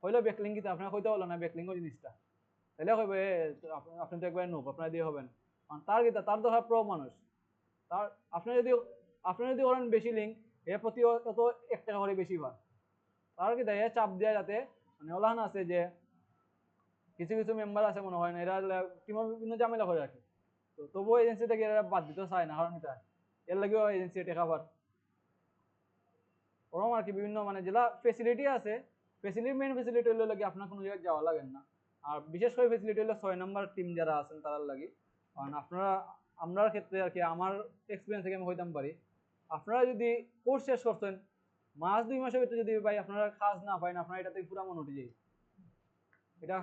হইলো ব্যাকলিং কিন্তু আপনার হইতে হলো না ব্যাকলিং জিনিসটা তাহলে কইবে আপনি তো একবার নুব আপনার দিয়ে হবেন তার কি তার তো প্রো মানুষ তার আপনি যদি করেন বেশি লিঙ্ক এর প্রতি অত 1 টাকা করে বেশি পান তার কি দেয় চাপ দেওয়া যাতে মানে ওলাহান আছে যে কিছু কিছু মেম্বার আছে মনে হয় না এরা টিমের বিভিন্ন ঝামেলা করে রাখে তো তবুও এজেন্সি থেকে এরা বাদ দিতে চায় না কারণ এটা এর লাগেও এজেন্সি টেকা পার ওরকম আর কি বিভিন্ন মানে যেটা ফেসিলিটি আছে মেইন ফেসিলিটি হলো লাগে আপনার কোনো জায়গায় যাওয়া লাগে না আর বিশেষ করে ফেসিলিটি হলো 6 নম্বর টিম যারা আছেন তার লাগে কারণ আপনারা আমরার ক্ষেত্রে আর কি আমার এক্সপিরিয়েন্স থেকে আমি হইতাম পারি আপনারা যদি কোর্স শেষ করছেন মাস 2 মাসের ভিতরে যদি ভাই আপনারা কাজ না পাইন আপনারা এটাতে পুরো মন উঠে যায় এটা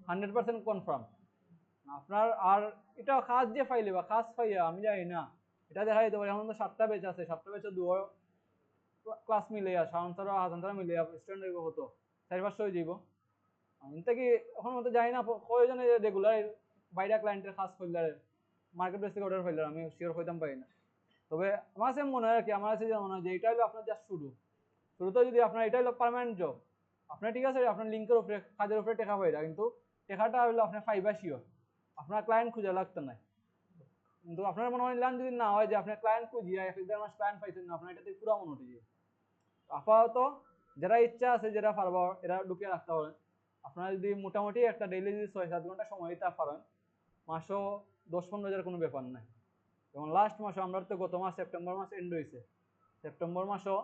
100% কনফার্ম আপনার আর এটা কাজ যে পাইলে বা কাজ পাইয়া আমি জানি না এটা দেখা যেতে পারে এখন তো 7টা ব্যাচ আছে 7টা ব্যাচে দুটো ক্লাস মিলে সাধারণতরা হাজার মিলে স্টুডেন্ট হইব হতো 4-500 হয়ে যাইব এটা কি এখন মতো জানি না কয়জনে রেগুলার বাইরে ক্লায়েন্টের কাজ করলে মার্কেট প্লেস থেকে অর্ডার পাইলে আমি শিওর হইতাম পারি না তবে আমার কাছে মনে হয় আর কি আমার কাছে মনে হয় যে এটা হলো আপনার জাস্ট শুরুতে যদি আপনার এটা হলো পার্মানেন্ট জব আপনার ঠিক আছে আপনার লিঙ্কের উপরে কাজের উপরে টেকা পাই কিন্তু টেকাটা হলো আপনার ফাইবার শিওর আপনার ক্লায়েন্ট খুঁজে লাগতো না কিন্তু আপনার মনে হয় যদি না হয় যে আপনার ক্লায়েন্ট খুঁজিয়া 1-1.5 মাস ক্লায়েন্ট পাইছেন না আপনার এটাতে পুরো মনে উঠে যায় আপাতত যারা ইচ্ছা আছে যারা পারবা এরা ঢুকিয়ে রাখতে পারেন আপনারা যদি মোটামুটি একটা ডেইলি যদি 6-7 ঘন্টা সময় দিতে পারেন মাসও 10-15 হাজার কোনো ব্যাপার নাই যেমন লাস্ট মাসও আমরা তো গত মাস সেপ্টেম্বর মাস এন্ড হয়েছে সেপ্টেম্বর মাসও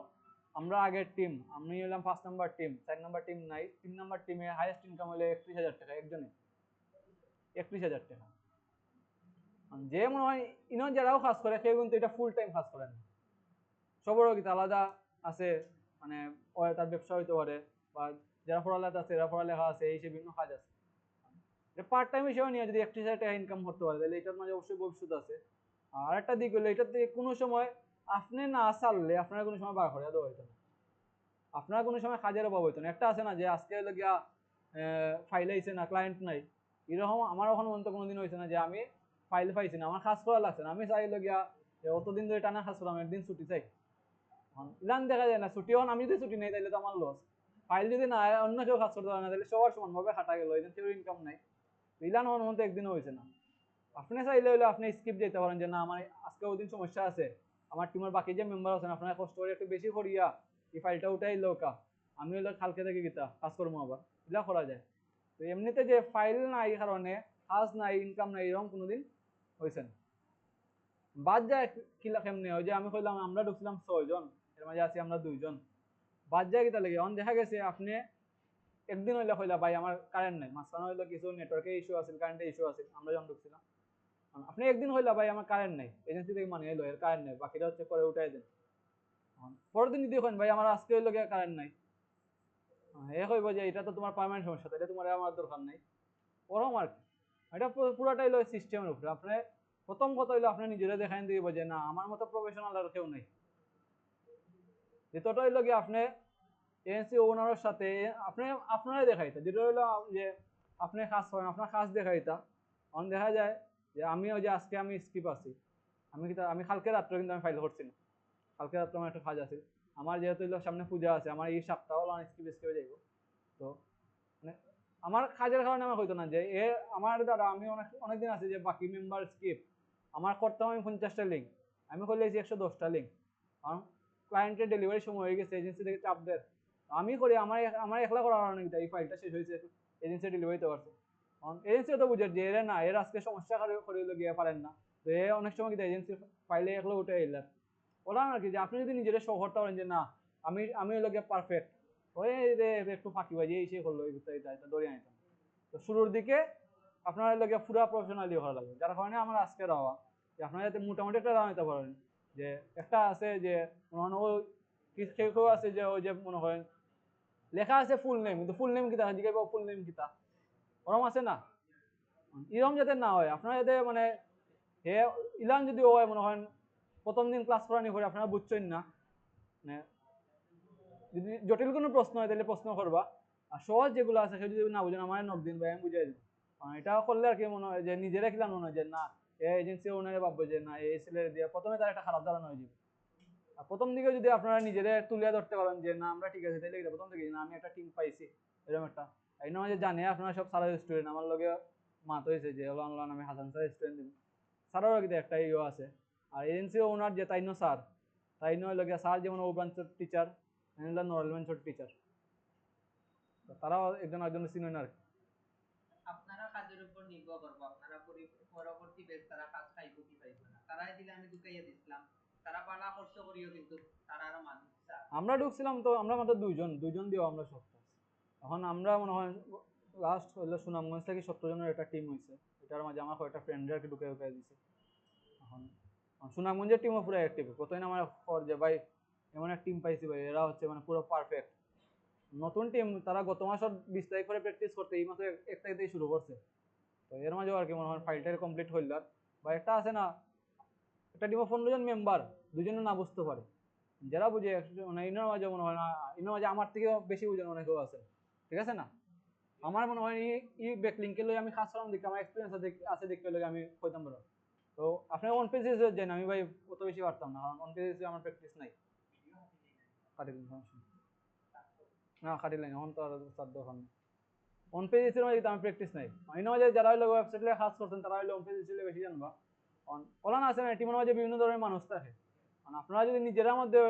আমরা আগের টিম আমি হলাম 5 নম্বর টিম 4 নম্বর টিম নাই 3 নম্বর টিমে হাইয়েস্ট ইনকাম হলে 31,000 টাকা একজনে 31,000 টাকা যে মনে হয় ইনো যারাও কাজ করে কেউ কিন্তু এটা ফুল টাইম কাজ করেন সবারও কিন্তু আলাদা আছে মানে তার ব্যবসা হইতে পারে বা যারা পড়ালেখা আছে এরা পড়ালেখা আছে এই সে বিভিন্ন কাজ আছে পার্ট টাইম হিসেবে নিয়ে যদি 31,000 টাকা ইনকাম করতে পারে তাহলে এটার মাঝে অবশ্যই ভবিষ্যৎ আছে আর একটা দিক হলো এটার থেকে কোনো সময় আপনি না চাললে আপনার কোনো সময় বার করে দেওয়া হইতো না আপনার কোনো সময় কাজের অভাব হইতো না একটা আছে না যে আজকে গিয়া ফাইল আইছে না ক্লায়েন্ট নাই এরকম আমার ওখানে মনে কোনোদিন হয়েছে না যে আমি ফাইল পাইছি না আমার কাজ করা লাগছে না আমি চাইলে গিয়া অতদিন ধরে টানা কাজ করলাম একদিন ছুটি চাই ইলান দেখা যায় না ছুটি হন আমি যদি ছুটি নেই তাহলে তো আমার লস ফাইল যদি না অন্য কেউ কাজ করতে পারে না তাহলে সবার সমানভাবে খাটা গেল এদিন কেউ ইনকাম নাই ইলান হন মতো একদিনও হয়েছে না আপনি চাইলে হলে আপনি স্কিপ যেতে পারেন যে না আমার আজকে ওই দিন সমস্যা আছে আমার টিমের বাকি যে মেম্বার আছেন আপনারা কষ্ট করে একটু বেশি করিয়া এই ফাইলটা উঠাই লোকা আমি হলো কালকে থেকে গীতা কাজ করবো আবার এগুলা করা যায় তো এমনিতে যে ফাইল নাই কারণে কাজ নাই ইনকাম নাই এরকম কোনোদিন হয়েছে না বাদ যায় কিলা কেমনে হয় যে আমি কইলাম আমরা ঢুকছিলাম 6 জন এর মাঝে আছি আমরা 2 জন বাদ যায় কিতা লাগে অন দেখা গেছে আপনি একদিন হইলে কইলা ভাই আমার কারেন্ট নাই মাঝখানে হইলো কিছু নেটওয়ার্কের ইস্যু আছে কারেন্টের ইস্যু আছে আমরা যখন ঢুকছিলাম আপনি একদিন হইলা ভাই আমার কারেন্ট নাই এজেন্সি থেকে মানিয়ে এলো এর কারেন্ট নেই বাকিটা হচ্ছে পরে উঠাই দেন পরের দিন যদি দেখেন ভাই আমার আজকে হইলো কারেন্ট নাই এ কইব যে এটা তো তোমার পার্মানেন্ট সমস্যা তাহলে তোমার আমার দরকার নাই ওরকম আর কি এটা পুরোটাই হলো সিস্টেমের উপরে আপনি প্রথম কথা হইলো আপনি নিজেরা দেখাই দিব যে না আমার মতো প্রফেশনাল আর কেউ নেই যেটা হইলো কি আপনি এজেন্সি ওনারের সাথে আপনি আপনারাই দেখাইতা যেটা হইলো যে আপনি কাজ করেন আপনার কাজ দেখাইতা অন দেখা যায় যে আমিও যে আজকে আমি স্কিপ আছি আমি কালকে রাত্রে কিন্তু আমি ফাইল করছি না কালকে রাত্রে আমার একটা কাজ আছে আমার যেহেতু সামনে পূজা আছে আমার এই সপ্তাহ হলো স্কিপ যাইব তো মানে আমার কাজের কারণে আমার হইতো না যে আমার দ্বারা আমি অনেকদিন আছে যে বাকি মেম্বার স্কিপ আমার করতাম আমি 50টা লিঙ্ক, আমি করলে 110টা লিঙ্ক, কারণ ক্লায়েন্টের ডেলিভারি সময় হয়ে গেছে, এজেন্সি থেকে চাপ দেয়, আমি করি আমার একলা করার কারণে এই ফাইলটা শেষ হয়েছে, এজেন্সি ডেলিভারি দিতে পারছে। কারণ এজেন্সি তো বুঝে যে এরা না এর আজকে সমস্যা করে গিয়ে পারেন না, তো এ অনেক সময় কিন্তু এজেন্সি ফাইলে একলা উঠে এলাম ওরা আর কি, যে আপনি যদি নিজেরা শো করতে পারেন যে না আমি হলো গিয়ে পারফেক্ট, ওই যে একটু ফাঁকিবাজি এসে করলো এটা দৌড়িয়ে নিতাম। তো শুরুর দিকে আপনার লোকে পুরা প্রফেশনালি ভালো লাগবে, যার কারণে আমার আজকে রাওয়া যে আপনারা যাতে মোটামুটি একটা রাওয়া নিতে পারেন, যে একটা আছে যে মনে হয় ওই কেউ কেউ আছে যে ওই যে মনে হয় লেখা আছে ফুল নেম, কিন্তু ফুল নেম কিতা জিজ্ঞাসা ফুল নেম কিতা, ওরম আছে না, এরকম যাতে না হয় আপনারা যাতে মানে হে ইলাম যদি হয় মনে হয় প্রথম দিন ক্লাস করানি করে আপনারা বুঝছেন না, মানে যদি জটিল কোনো প্রশ্ন হয় তাহলে প্রশ্ন করবা, আর সহজ যেগুলো আছে সেটা যদি না বুঝেন আমার নক দিন ভাই আমি বুঝাই দিন। এটা করলে আর কি মনে হয় যে নিজেরা খেলাম মনে হয় যে না এজেন্সি ওনারে ভাববো যে না এই ছেলের দিয়ে প্রথমে তার একটা খারাপ ধারণা হয়ে যাবে। আর প্রথম দিকে যদি আপনারা নিজেরা তুলে ধরতে পারেন যে না আমরা ঠিক আছে তাহলে প্রথম থেকে না আমি একটা টিম পাইছি এরকম একটা, এই নয় যে জানে আপনারা সব সারা স্টুডেন্ট আমার লগে মাত হয়েছে যে অনলাইন আমি হাসান স্যার স্টুডেন্ট দিব, স্যারেরও কিন্তু একটা ইয়ে আছে। আর এজেন্সি ওনার যে তাইনো স্যার, তাইনো লগে স্যার যেমন ও ব্রাঞ্চের টিচার নরেল ব্রাঞ্চের টিচার, তারাও একজন একজনের চিনেন আর কি। আপনারা কাজের উপর নির্ভর করবো, আপনারা পরবর্তী বেশ তারা কাজ খাইবো কি পাইবো না, তারাই দিলে আমি ঢুকাইয়া দিছিলাম, তারা পরামর্শ করিও কিন্তু তারা আরো মানুষ আমরা ঢুকছিলাম তো আমরা মাত্র দুইজন দিয়েও আমরা সব কাজ। এখন আমরা মনে হয় লাস্ট হইলো সুনামগঞ্জ থেকে 70 জনের একটা টিম হয়েছে, এটার মাঝে আমার কয়েকটা ফ্রেন্ডদেরকে ঢুকে দিছে। এখন সুনামগঞ্জের টিমও পুরো অ্যাক্টিভ, প্রথমে আমার খবর যে ভাই এমন একটা টিম পাইছি ভাই এরা হচ্ছে মানে পুরো পারফেক্ট নতুন টিম, তারা গত মাসের 20 তারিখ করে প্র্যাকটিস করতে এই মাসে 1 তারিখ থেকে শুরু করছে। তো এর মাঝে আর কি মনে হয় ফাইলটা কমপ্লিট হইল আর বা একটা আছে না একটা টিমে 15 জন মেম্বার, দুজনে না বুঝতে পারে, যারা বুঝে মানে ইনার মাঝে মনে হয় না, ইনার মাঝে আমার থেকে বেশি বুঝেন অনেকেও আছে, ঠিক আছে না। আমার মনে হয় ই ব্যাকলিংকে লই আমি কাজ করাম দেখি আমার এক্সপিরিয়েন্স আছে দেখতে লই আমি কইতাম বড়। তো আপনি অন পেজে যান, আমি ভাই অত বেশি পারতাম না, কারণ অন পেজে আমার প্র্যাকটিস নাই। কাটি দিন সমস্যা না, কাটি লাইন এখন তো আর সাধ্য হন অন পেজে মাঝে আমার প্র্যাকটিস নাই, ইনার মাঝে যারা হইলো ওয়েবসাইটে কাজ করছেন তারা হইলো অন পেজে বেশি জানবা। ওলান আছে না টিমের মাঝে বিভিন্ন ধরনের মানুষ থাকে, আপনারা যদি নিজেরা মধ্যে